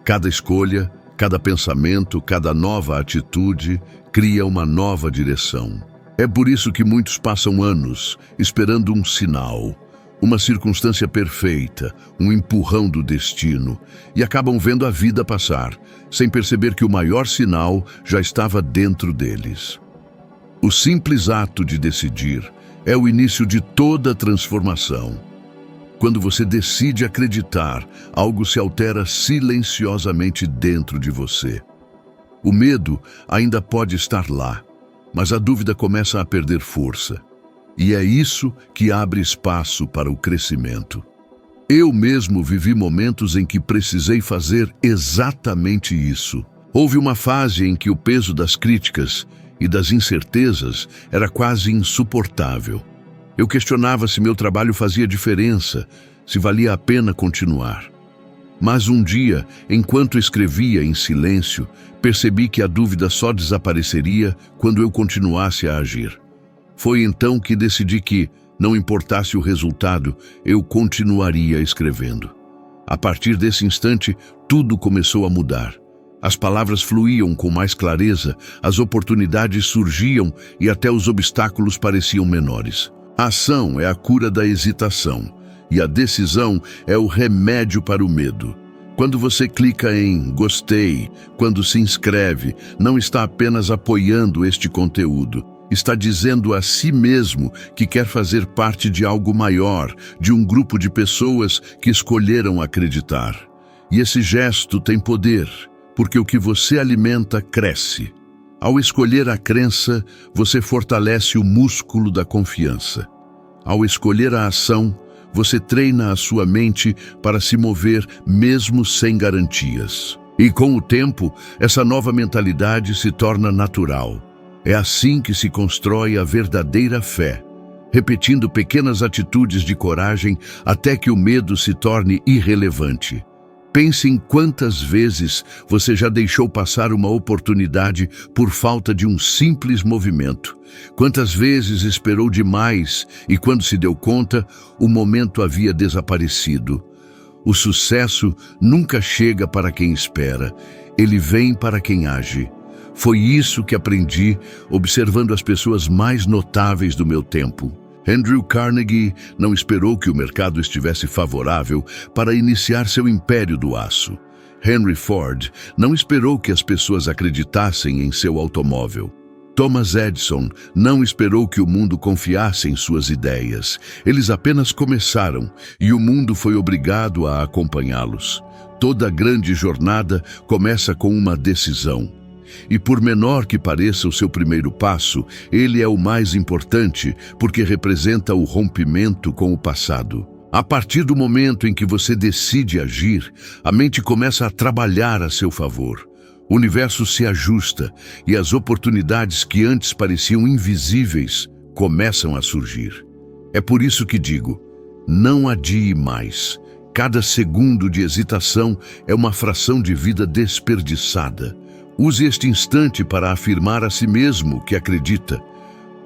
Speaker 1: Cada escolha, cada pensamento, cada nova atitude cria uma nova direção. É por isso que muitos passam anos esperando um sinal, uma circunstância perfeita, um empurrão do destino, e acabam vendo a vida passar, sem perceber que o maior sinal já estava dentro deles. O simples ato de decidir é o início de toda transformação. Quando você decide acreditar, algo se altera silenciosamente dentro de você. O medo ainda pode estar lá, mas a dúvida começa a perder força. E é isso que abre espaço para o crescimento. Eu mesmo vivi momentos em que precisei fazer exatamente isso. Houve uma fase em que o peso das críticas e das incertezas era quase insuportável. Eu questionava se meu trabalho fazia diferença, se valia a pena continuar. Mas um dia, enquanto escrevia em silêncio, percebi que a dúvida só desapareceria quando eu continuasse a agir. Foi então que decidi que, não importasse o resultado, eu continuaria escrevendo. A partir desse instante, tudo começou a mudar. As palavras fluíam com mais clareza, as oportunidades surgiam e até os obstáculos pareciam menores. A ação é a cura da hesitação e a decisão é o remédio para o medo. Quando você clica em gostei, quando se inscreve, não está apenas apoiando este conteúdo, está dizendo a si mesmo que quer fazer parte de algo maior, de um grupo de pessoas que escolheram acreditar. E esse gesto tem poder, porque o que você alimenta cresce. Ao escolher a crença, você fortalece o músculo da confiança. Ao escolher a ação, você treina a sua mente para se mover mesmo sem garantias. E com o tempo, essa nova mentalidade se torna natural. É assim que se constrói a verdadeira fé, repetindo pequenas atitudes de coragem até que o medo se torne irrelevante. Pense em quantas vezes você já deixou passar uma oportunidade por falta de um simples movimento. Quantas vezes esperou demais e, quando se deu conta, o momento havia desaparecido. O sucesso nunca chega para quem espera, ele vem para quem age. Foi isso que aprendi observando as pessoas mais notáveis do meu tempo. Andrew Carnegie não esperou que o mercado estivesse favorável para iniciar seu império do aço. Henry Ford não esperou que as pessoas acreditassem em seu automóvel. Thomas Edison não esperou que o mundo confiasse em suas ideias. Eles apenas começaram e o mundo foi obrigado a acompanhá-los. Toda grande jornada começa com uma decisão. E por menor que pareça o seu primeiro passo, ele é o mais importante porque representa o rompimento com o passado. A partir do momento em que você decide agir, a mente começa a trabalhar a seu favor. O universo se ajusta e as oportunidades que antes pareciam invisíveis começam a surgir. É por isso que digo, não adie mais. Cada segundo de hesitação é uma fração de vida desperdiçada. Use este instante para afirmar a si mesmo que acredita.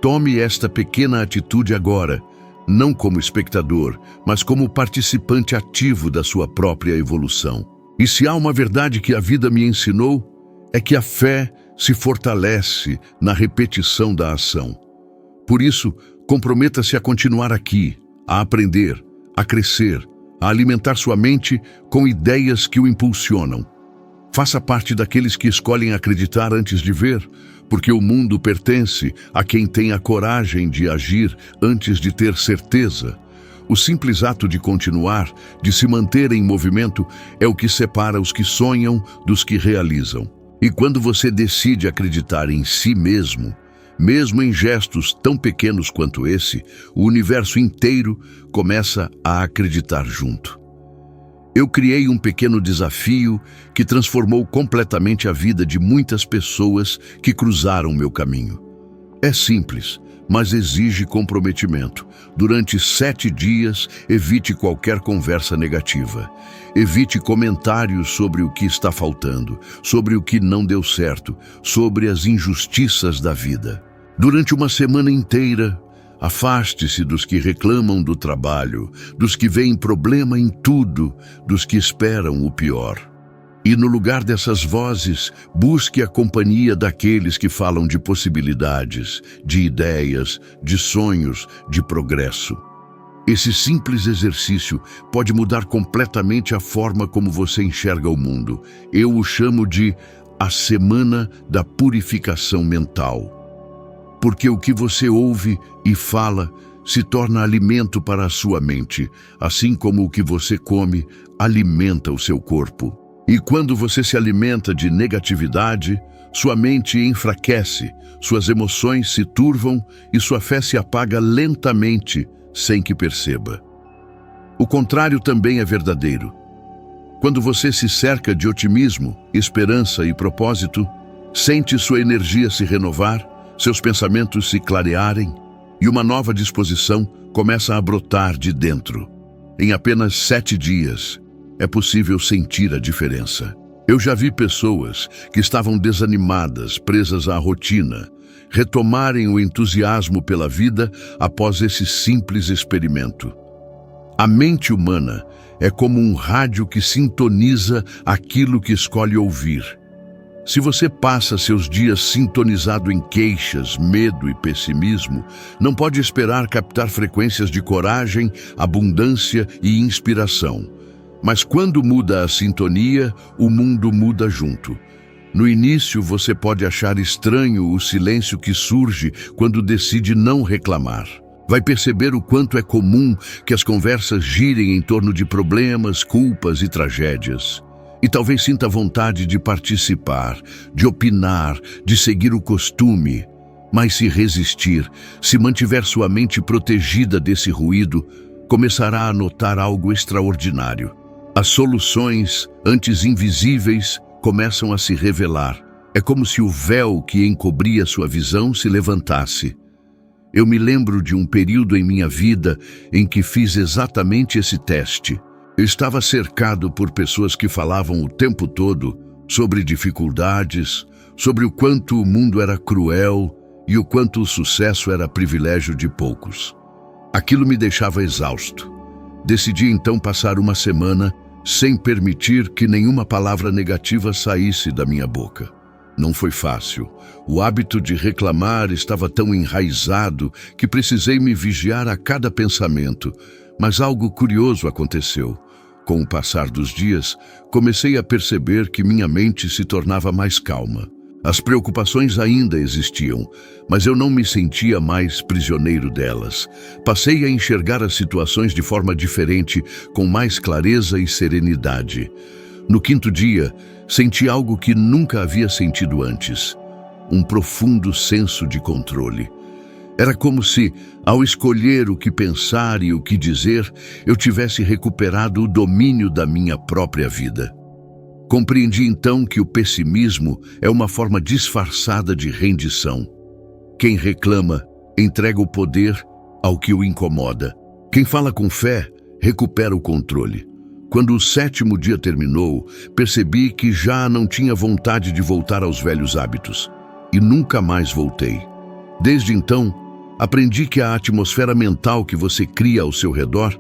Speaker 1: Tome esta pequena atitude agora, não como espectador, mas como participante ativo da sua própria evolução. E se há uma verdade que a vida me ensinou, é que a fé se fortalece na repetição da ação. Por isso, comprometa-se a continuar aqui, a aprender, a crescer, a alimentar sua mente com ideias que o impulsionam. Faça parte daqueles que escolhem acreditar antes de ver, porque o mundo pertence a quem tem a coragem de agir antes de ter certeza. O simples ato de continuar, de se manter em movimento, é o que separa os que sonham dos que realizam. E quando você decide acreditar em si mesmo, mesmo em gestos tão pequenos quanto esse, o universo inteiro começa a acreditar junto. Eu criei um pequeno desafio que transformou completamente a vida de muitas pessoas que cruzaram meu caminho. É simples, mas exige comprometimento. Durante 7 dias, evite qualquer conversa negativa. Evite comentários sobre o que está faltando, sobre o que não deu certo, sobre as injustiças da vida. Durante uma semana inteira, afaste-se dos que reclamam do trabalho, dos que veem problema em tudo, dos que esperam o pior. E no lugar dessas vozes, busque a companhia daqueles que falam de possibilidades, de ideias, de sonhos, de progresso. Esse simples exercício pode mudar completamente a forma como você enxerga o mundo. Eu o chamo de a Semana da Purificação Mental. Porque o que você ouve e fala se torna alimento para a sua mente, assim como o que você come alimenta o seu corpo. E quando você se alimenta de negatividade, sua mente enfraquece, suas emoções se turvam e sua fé se apaga lentamente, sem que perceba. O contrário também é verdadeiro. Quando você se cerca de otimismo, esperança e propósito, sente sua energia se renovar, seus pensamentos se clarearem e uma nova disposição começa a brotar de dentro. Em apenas 7 dias, é possível sentir a diferença. Eu já vi pessoas que estavam desanimadas, presas à rotina, retomarem o entusiasmo pela vida após esse simples experimento. A mente humana é como um rádio que sintoniza aquilo que escolhe ouvir. Se você passa seus dias sintonizado em queixas, medo e pessimismo, não pode esperar captar frequências de coragem, abundância e inspiração. Mas quando muda a sintonia, o mundo muda junto. No início, você pode achar estranho o silêncio que surge quando decide não reclamar. Vai perceber o quanto é comum que as conversas girem em torno de problemas, culpas e tragédias. E talvez sinta vontade de participar, de opinar, de seguir o costume. Mas se resistir, se mantiver sua mente protegida desse ruído, começará a notar algo extraordinário. As soluções, antes invisíveis, começam a se revelar. É como se o véu que encobria sua visão se levantasse. Eu me lembro de um período em minha vida em que fiz exatamente esse teste. Eu estava cercado por pessoas que falavam o tempo todo sobre dificuldades, sobre o quanto o mundo era cruel e o quanto o sucesso era privilégio de poucos. Aquilo me deixava exausto. Decidi então passar uma semana sem permitir que nenhuma palavra negativa saísse da minha boca. Não foi fácil. O hábito de reclamar estava tão enraizado que precisei me vigiar a cada pensamento. Mas algo curioso aconteceu. Com o passar dos dias, comecei a perceber que minha mente se tornava mais calma. As preocupações ainda existiam, mas eu não me sentia mais prisioneiro delas. Passei a enxergar as situações de forma diferente, com mais clareza e serenidade. No 5º dia, senti algo que nunca havia sentido antes: um profundo senso de controle. Era como se, ao escolher o que pensar e o que dizer, eu tivesse recuperado o domínio da minha própria vida. Compreendi então que o pessimismo é uma forma disfarçada de rendição. Quem reclama entrega o poder ao que o incomoda. Quem fala com fé recupera o controle. Quando o 7º dia terminou, percebi que já não tinha vontade de voltar aos velhos hábitos. E nunca mais voltei. Desde então, aprendi que a atmosfera mental que você cria ao seu redor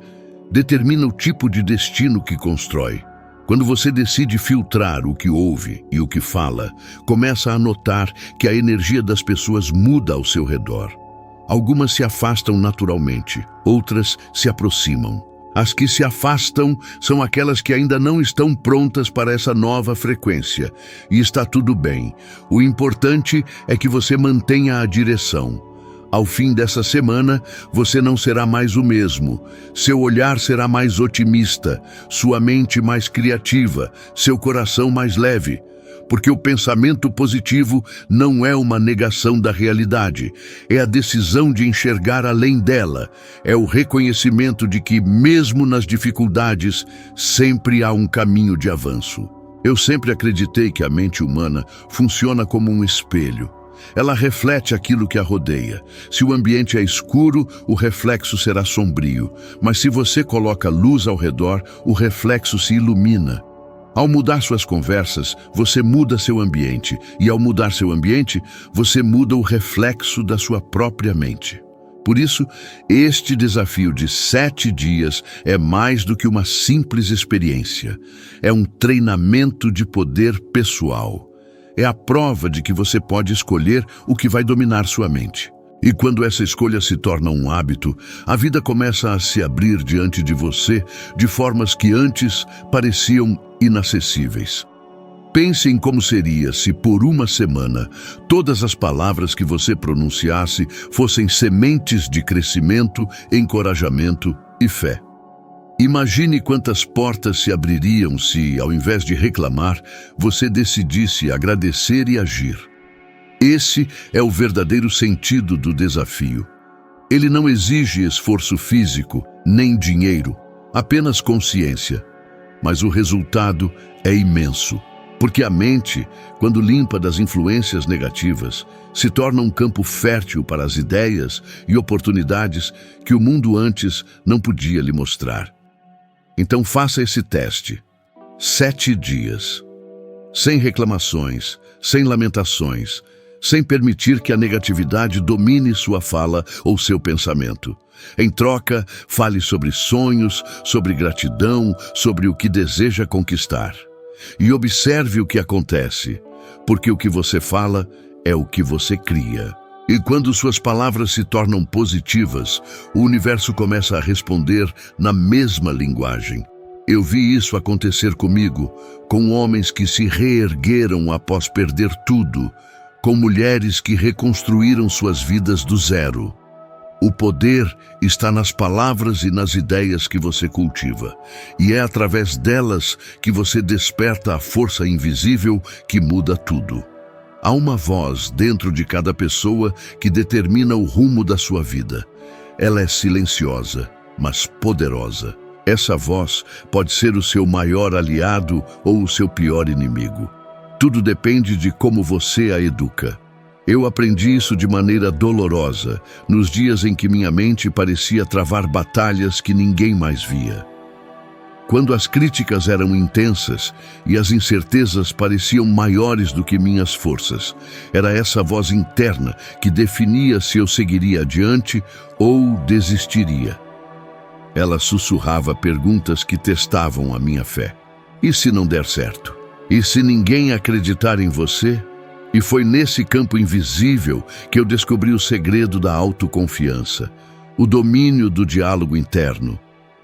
Speaker 1: determina o tipo de destino que constrói. Quando você decide filtrar o que ouve e o que fala, começa a notar que a energia das pessoas muda ao seu redor. Algumas se afastam naturalmente, outras se aproximam. As que se afastam são aquelas que ainda não estão prontas para essa nova frequência. E está tudo bem. O importante é que você mantenha a direção. Ao fim dessa semana, você não será mais o mesmo. Seu olhar será mais otimista, sua mente mais criativa, seu coração mais leve. Porque o pensamento positivo não é uma negação da realidade, é a decisão de enxergar além dela, é o reconhecimento de que, mesmo nas dificuldades, sempre há um caminho de avanço. Eu sempre acreditei que a mente humana funciona como um espelho. Ela reflete aquilo que a rodeia. Se o ambiente é escuro, o reflexo será sombrio, mas se você coloca luz ao redor, o reflexo se ilumina. Ao mudar suas conversas, você muda seu ambiente, e ao mudar seu ambiente, você muda o reflexo da sua própria mente. Por isso, este desafio de 7 dias é mais do que uma simples experiência. É um treinamento de poder pessoal. É a prova de que você pode escolher o que vai dominar sua mente. E quando essa escolha se torna um hábito, a vida começa a se abrir diante de você de formas que antes pareciam inacessíveis. Pense em como seria se por uma semana todas as palavras que você pronunciasse fossem sementes de crescimento, encorajamento e fé. Imagine quantas portas se abririam se, ao invés de reclamar, você decidisse agradecer e agir. Esse é o verdadeiro sentido do desafio. Ele não exige esforço físico, nem dinheiro, apenas consciência. Mas o resultado é imenso, porque a mente, quando limpa das influências negativas, se torna um campo fértil para as ideias e oportunidades que o mundo antes não podia lhe mostrar. Então faça esse teste. 7 dias. Sem reclamações, sem lamentações, sem permitir que a negatividade domine sua fala ou seu pensamento. Em troca, fale sobre sonhos, sobre gratidão, sobre o que deseja conquistar. E observe o que acontece, porque o que você fala é o que você cria. E quando suas palavras se tornam positivas, o universo começa a responder na mesma linguagem. Eu vi isso acontecer comigo, com homens que se reergueram após perder tudo, com mulheres que reconstruíram suas vidas do zero. O poder está nas palavras e nas ideias que você cultiva, e é através delas que você desperta a força invisível que muda tudo. Há uma voz dentro de cada pessoa que determina o rumo da sua vida. Ela é silenciosa, mas poderosa. Essa voz pode ser o seu maior aliado ou o seu pior inimigo. Tudo depende de como você a educa. Eu aprendi isso de maneira dolorosa, nos dias em que minha mente parecia travar batalhas que ninguém mais via. Quando as críticas eram intensas e as incertezas pareciam maiores do que minhas forças, era essa voz interna que definia se eu seguiria adiante ou desistiria. Ela sussurrava perguntas que testavam a minha fé. E se não der certo? E se ninguém acreditar em você? E foi nesse campo invisível que eu descobri o segredo da autoconfiança, o domínio do diálogo interno.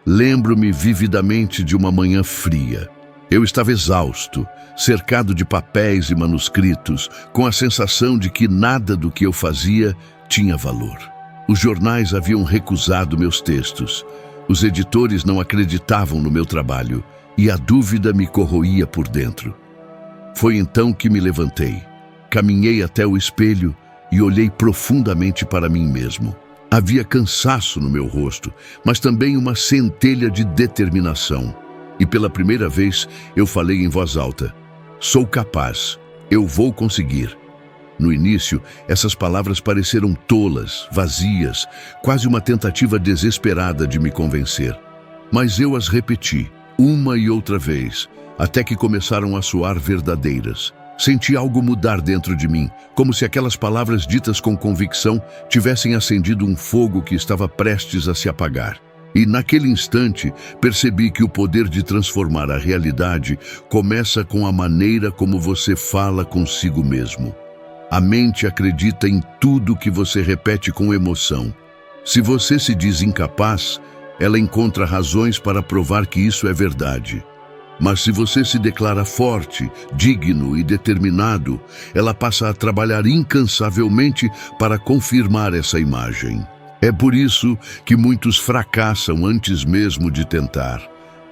Speaker 1: Lembro-me vividamente de uma manhã fria. Eu estava exausto, cercado de papéis e manuscritos, com a sensação de que nada do que eu fazia tinha valor. Os jornais haviam recusado meus textos. Os editores não acreditavam no meu trabalho e a dúvida me corroía por dentro. Foi então que me levantei. Caminhei até o espelho e olhei profundamente para mim mesmo. Havia cansaço no meu rosto, mas também uma centelha de determinação. E pela primeira vez eu falei em voz alta: sou capaz, eu vou conseguir. No início, essas palavras pareceram tolas, vazias, quase uma tentativa desesperada de me convencer. Mas eu as repeti, uma e outra vez, até que começaram a soar verdadeiras. Senti algo mudar dentro de mim, como se aquelas palavras ditas com convicção tivessem acendido um fogo que estava prestes a se apagar. E naquele instante, percebi que o poder de transformar a realidade começa com a maneira como você fala consigo mesmo. A mente acredita em tudo que você repete com emoção. Se você se diz incapaz, ela encontra razões para provar que isso é verdade. Mas se você se declara forte, digno e determinado, ela passa a trabalhar incansavelmente para confirmar essa imagem. É por isso que muitos fracassam antes mesmo de tentar.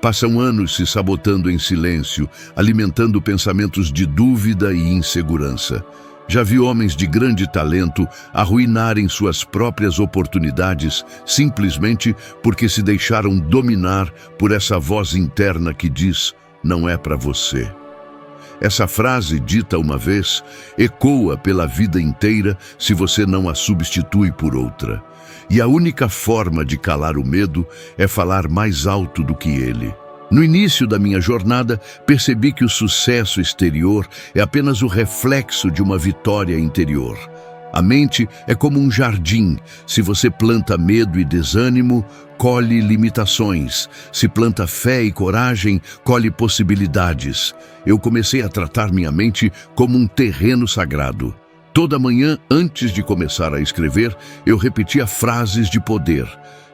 Speaker 1: Passam anos se sabotando em silêncio, alimentando pensamentos de dúvida e insegurança. Já vi homens de grande talento arruinarem suas próprias oportunidades simplesmente porque se deixaram dominar por essa voz interna que diz: não é para você. Essa frase, dita uma vez, ecoa pela vida inteira se você não a substitui por outra. E a única forma de calar o medo é falar mais alto do que ele. No início da minha jornada, percebi que o sucesso exterior é apenas o reflexo de uma vitória interior. A mente é como um jardim. Se você planta medo e desânimo, colhe limitações. Se planta fé e coragem, colhe possibilidades. Eu comecei a tratar minha mente como um terreno sagrado. Toda manhã, antes de começar a escrever, eu repetia frases de poder.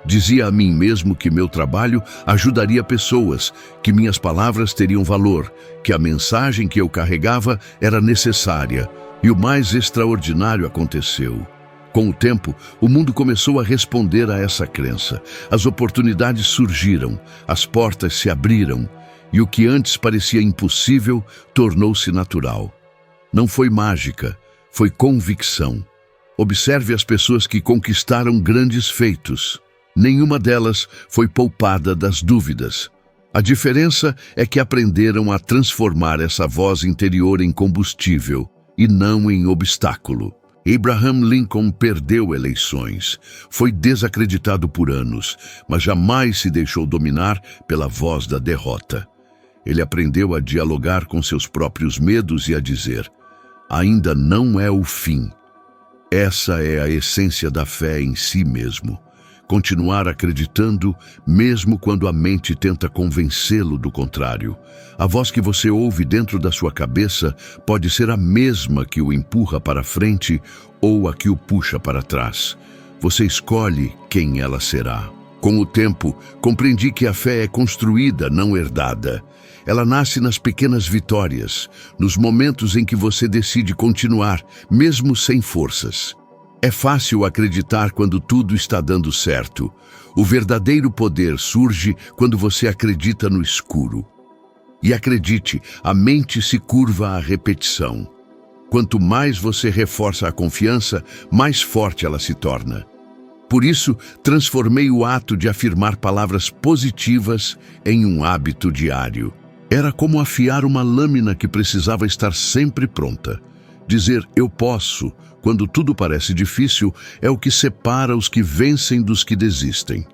Speaker 1: Dizia a mim mesmo que meu trabalho ajudaria pessoas, que minhas palavras teriam valor, que a mensagem que eu carregava era necessária. E o mais extraordinário aconteceu. Com o tempo, o mundo começou a responder a essa crença. As oportunidades surgiram, as portas se abriram, e o que antes parecia impossível tornou-se natural. Não foi mágica, foi convicção. Observe as pessoas que conquistaram grandes feitos. Nenhuma delas foi poupada das dúvidas. A diferença é que aprenderam a transformar essa voz interior em combustível e não em obstáculo. Abraham Lincoln perdeu eleições, foi desacreditado por anos, mas jamais se deixou dominar pela voz da derrota. Ele aprendeu a dialogar com seus próprios medos e a dizer: ainda não é o fim. Essa é a essência da fé em si mesmo. Continuar acreditando, mesmo quando a mente tenta convencê-lo do contrário. A voz que você ouve dentro da sua cabeça pode ser a mesma que o empurra para frente ou a que o puxa para trás. Você escolhe quem ela será. Com o tempo, compreendi que a fé é construída, não herdada. Ela nasce nas pequenas vitórias, nos momentos em que você decide continuar, mesmo sem forças. É fácil acreditar quando tudo está dando certo. O verdadeiro poder surge quando você acredita no escuro. E acredite, a mente se curva à repetição. Quanto mais você reforça a confiança, mais forte ela se torna. Por isso, transformei o ato de afirmar palavras positivas em um hábito diário. Era como afiar uma lâmina que precisava estar sempre pronta. Dizer "eu posso", quando tudo parece difícil, é o que separa os que vencem dos que desistem.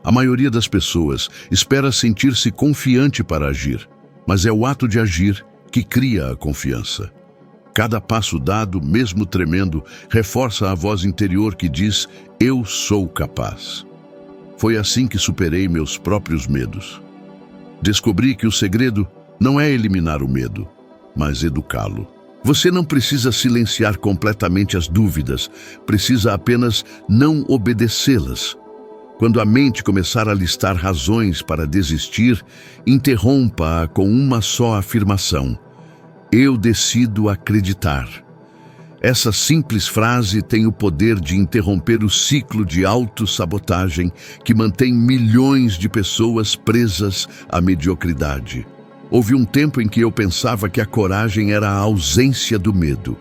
Speaker 1: A maioria das pessoas espera sentir-se confiante para agir, mas é o ato de agir que cria a confiança. Cada passo dado, mesmo tremendo, reforça a voz interior que diz "eu sou capaz". Foi assim que superei meus próprios medos. Descobri que o segredo não é eliminar o medo, mas educá-lo. Você não precisa silenciar completamente as dúvidas, precisa apenas não obedecê-las. Quando a mente começar a listar razões para desistir, interrompa-a com uma só afirmação: eu decido acreditar. Essa simples frase tem o poder de interromper o ciclo de autossabotagem que mantém milhões de pessoas presas à mediocridade. Houve um tempo em que eu pensava que a coragem era a ausência do medo.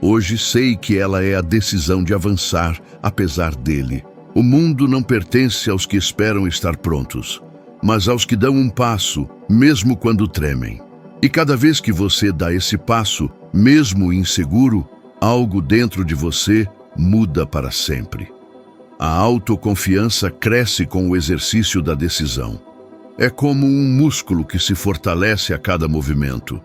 Speaker 1: Hoje sei que ela é a decisão de avançar, apesar dele. O mundo não pertence aos que esperam estar prontos, mas aos que dão um passo, mesmo quando tremem. E cada vez que você dá esse passo, mesmo inseguro, algo dentro de você muda para sempre. A autoconfiança cresce com o exercício da decisão. É como um músculo que se fortalece a cada movimento.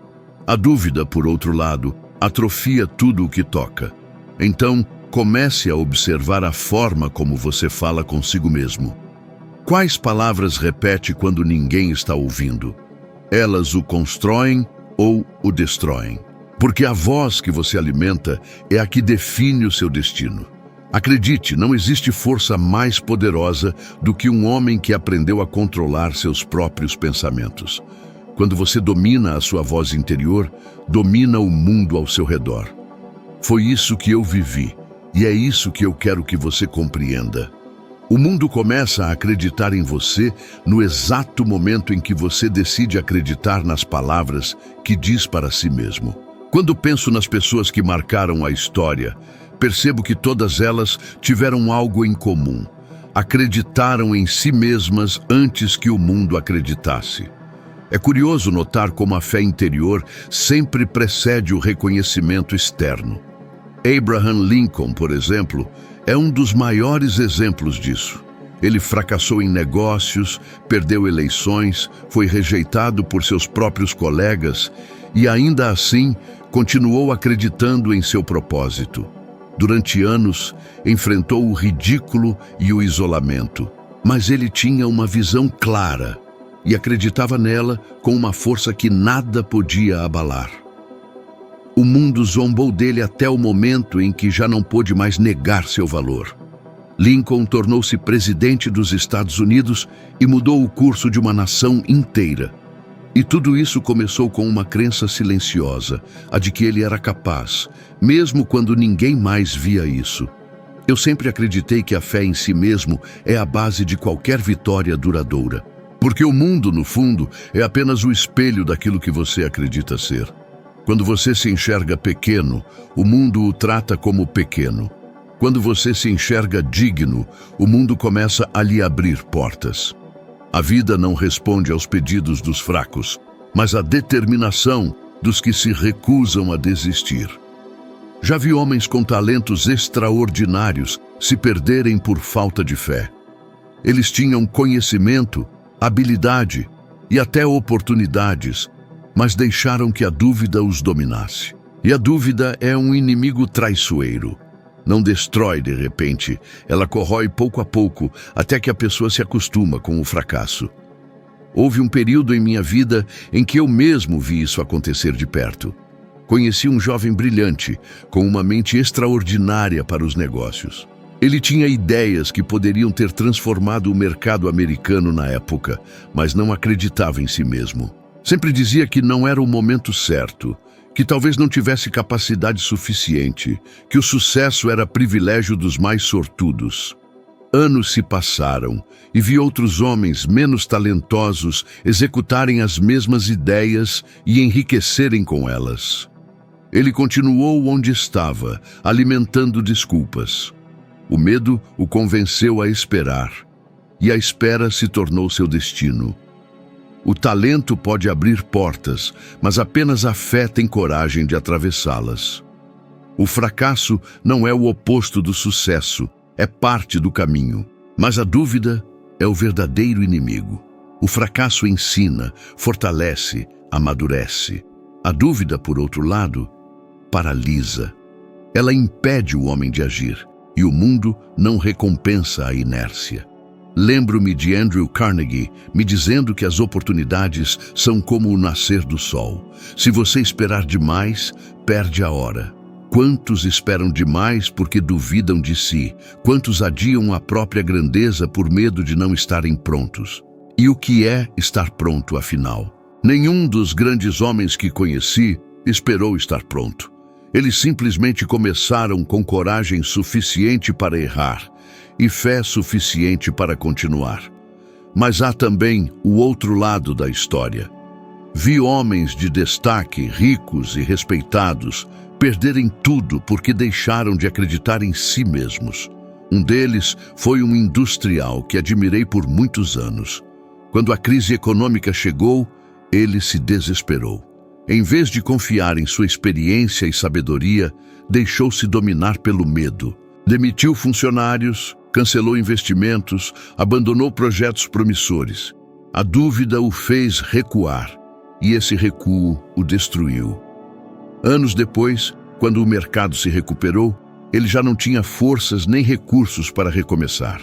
Speaker 1: A dúvida, por outro lado, atrofia tudo o que toca. Então, comece a observar a forma como você fala consigo mesmo. Quais palavras repete quando ninguém está ouvindo? Elas o constroem ou o destroem? Porque a voz que você alimenta é a que define o seu destino. Acredite, não existe força mais poderosa do que um homem que aprendeu a controlar seus próprios pensamentos. Quando você domina a sua voz interior, domina o mundo ao seu redor. Foi isso que eu vivi, e é isso que eu quero que você compreenda. O mundo começa a acreditar em você no exato momento em que você decide acreditar nas palavras que diz para si mesmo. Quando penso nas pessoas que marcaram a história, percebo que todas elas tiveram algo em comum. Acreditaram em si mesmas antes que o mundo acreditasse. É curioso notar como a fé interior sempre precede o reconhecimento externo. Abraham Lincoln, por exemplo, é um dos maiores exemplos disso. Ele fracassou em negócios, perdeu eleições, foi rejeitado por seus próprios colegas e, ainda assim, continuou acreditando em seu propósito. Durante anos, enfrentou o ridículo e o isolamento, mas ele tinha uma visão clara e acreditava nela com uma força que nada podia abalar. O mundo zombou dele até o momento em que já não pôde mais negar seu valor. Lincoln tornou-se presidente dos Estados Unidos e mudou o curso de uma nação inteira. E tudo isso começou com uma crença silenciosa, a de que ele era capaz, mesmo quando ninguém mais via isso. Eu sempre acreditei que a fé em si mesmo é a base de qualquer vitória duradoura. Porque o mundo, no fundo, é apenas o espelho daquilo que você acredita ser. Quando você se enxerga pequeno, o mundo o trata como pequeno. Quando você se enxerga digno, o mundo começa a lhe abrir portas. A vida não responde aos pedidos dos fracos, mas à determinação dos que se recusam a desistir. Já vi homens com talentos extraordinários se perderem por falta de fé. Eles tinham conhecimento, habilidade e até oportunidades, mas deixaram que a dúvida os dominasse. E a dúvida é um inimigo traiçoeiro. Não destrói de repente, ela corrói pouco a pouco, até que a pessoa se acostuma com o fracasso. Houve um período em minha vida em que eu mesmo vi isso acontecer de perto. Conheci um jovem brilhante, com uma mente extraordinária para os negócios. Ele tinha ideias que poderiam ter transformado o mercado americano na época, mas não acreditava em si mesmo. Sempre dizia que não era o momento certo, que talvez não tivesse capacidade suficiente, que o sucesso era privilégio dos mais sortudos. Anos se passaram e vi outros homens menos talentosos executarem as mesmas ideias e enriquecerem com elas. Ele continuou onde estava, alimentando desculpas. O medo o convenceu a esperar, e a espera se tornou seu destino. O talento pode abrir portas, mas apenas a fé tem coragem de atravessá-las. O fracasso não é o oposto do sucesso, é parte do caminho. Mas a dúvida é o verdadeiro inimigo. O fracasso ensina, fortalece, amadurece. A dúvida, por outro lado, paralisa. Ela impede o homem de agir, e o mundo não recompensa a inércia. Lembro-me de Andrew Carnegie me dizendo que as oportunidades são como o nascer do sol. Se você esperar demais, perde a hora. Quantos esperam demais porque duvidam de si? Quantos adiam a própria grandeza por medo de não estarem prontos? E o que é estar pronto, afinal? Nenhum dos grandes homens que conheci esperou estar pronto. Eles simplesmente começaram com coragem suficiente para errar e fé suficiente para continuar. Mas há também o outro lado da história. Vi homens de destaque, ricos e respeitados, perderem tudo porque deixaram de acreditar em si mesmos. Um deles foi um industrial que admirei por muitos anos. Quando a crise econômica chegou, ele se desesperou. Em vez de confiar em sua experiência e sabedoria, deixou-se dominar pelo medo. Demitiu funcionários, cancelou investimentos, abandonou projetos promissores. A dúvida o fez recuar, e esse recuo o destruiu. Anos depois, quando o mercado se recuperou, ele já não tinha forças nem recursos para recomeçar.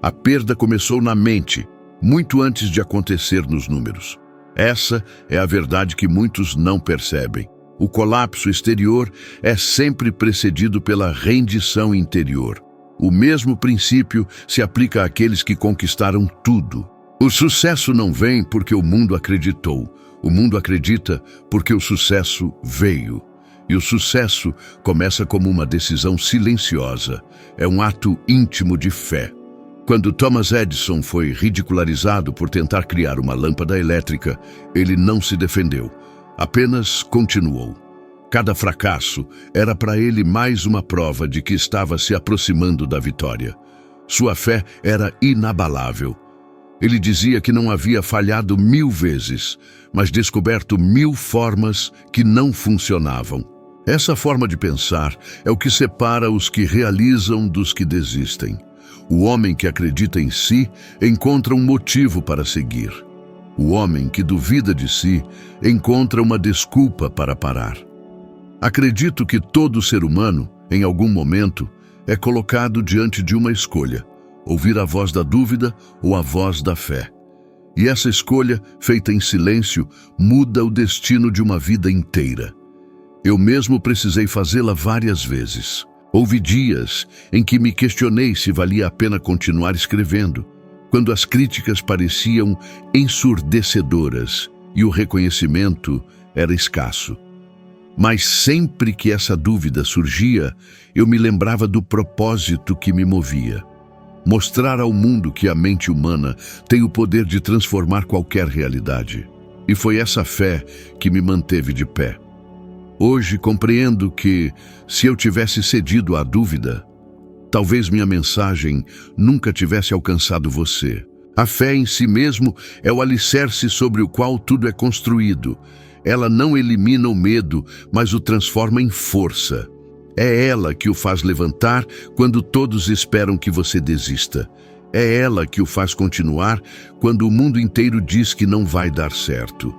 Speaker 1: A perda começou na mente, muito antes de acontecer nos números. Essa é a verdade que muitos não percebem. O colapso exterior é sempre precedido pela rendição interior. O mesmo princípio se aplica àqueles que conquistaram tudo. O sucesso não vem porque o mundo acreditou. O mundo acredita porque o sucesso veio. E o sucesso começa como uma decisão silenciosa. É um ato íntimo de fé. Quando Thomas Edison foi ridicularizado por tentar criar uma lâmpada elétrica, ele não se defendeu, apenas continuou. Cada fracasso era para ele mais uma prova de que estava se aproximando da vitória. Sua fé era inabalável. Ele dizia que não havia falhado 1000 vezes, mas descoberto 1000 formas que não funcionavam. Essa forma de pensar é o que separa os que realizam dos que desistem. O homem que acredita em si encontra um motivo para seguir. O homem que duvida de si encontra uma desculpa para parar. Acredito que todo ser humano, em algum momento, é colocado diante de uma escolha: ouvir a voz da dúvida ou a voz da fé. E essa escolha, feita em silêncio, muda o destino de uma vida inteira. Eu mesmo precisei fazê-la várias vezes. Houve dias em que me questionei se valia a pena continuar escrevendo, quando as críticas pareciam ensurdecedoras e o reconhecimento era escasso. Mas sempre que essa dúvida surgia, eu me lembrava do propósito que me movia: mostrar ao mundo que a mente humana tem o poder de transformar qualquer realidade. E foi essa fé que me manteve de pé. Hoje compreendo que, se eu tivesse cedido à dúvida, talvez minha mensagem nunca tivesse alcançado você. A fé em si mesmo é o alicerce sobre o qual tudo é construído. Ela não elimina o medo, mas o transforma em força. É ela que o faz levantar quando todos esperam que você desista. É ela que o faz continuar quando o mundo inteiro diz que não vai dar certo.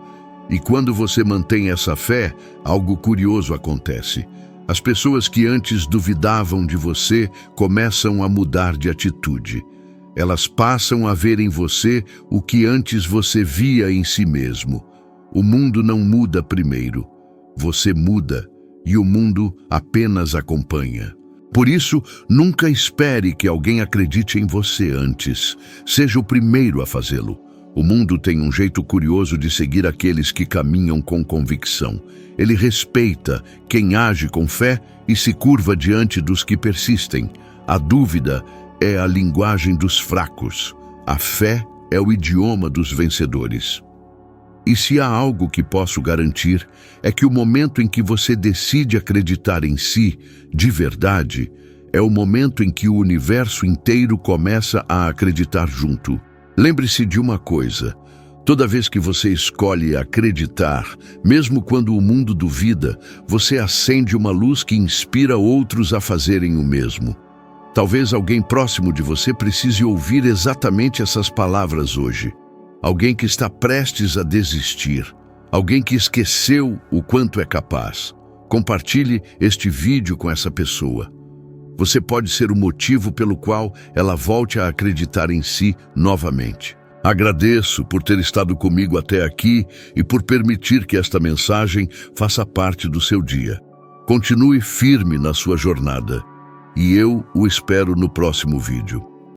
Speaker 1: E quando você mantém essa fé, algo curioso acontece. As pessoas que antes duvidavam de você começam a mudar de atitude. Elas passam a ver em você o que antes você via em si mesmo. O mundo não muda primeiro. Você muda e o mundo apenas acompanha. Por isso, nunca espere que alguém acredite em você antes. Seja o primeiro a fazê-lo. O mundo tem um jeito curioso de seguir aqueles que caminham com convicção. Ele respeita quem age com fé e se curva diante dos que persistem. A dúvida é a linguagem dos fracos. A fé é o idioma dos vencedores. E se há algo que posso garantir, é que o momento em que você decide acreditar em si, de verdade, é o momento em que o universo inteiro começa a acreditar junto. Lembre-se de uma coisa: toda vez que você escolhe acreditar, mesmo quando o mundo duvida, você acende uma luz que inspira outros a fazerem o mesmo. Talvez alguém próximo de você precise ouvir exatamente essas palavras hoje. Alguém que está prestes a desistir. Alguém que esqueceu o quanto é capaz. Compartilhe este vídeo com essa pessoa. Você pode ser o motivo pelo qual ela volte a acreditar em si novamente. Agradeço por ter estado comigo até aqui e por permitir que esta mensagem faça parte do seu dia. Continue firme na sua jornada. E eu o espero no próximo vídeo.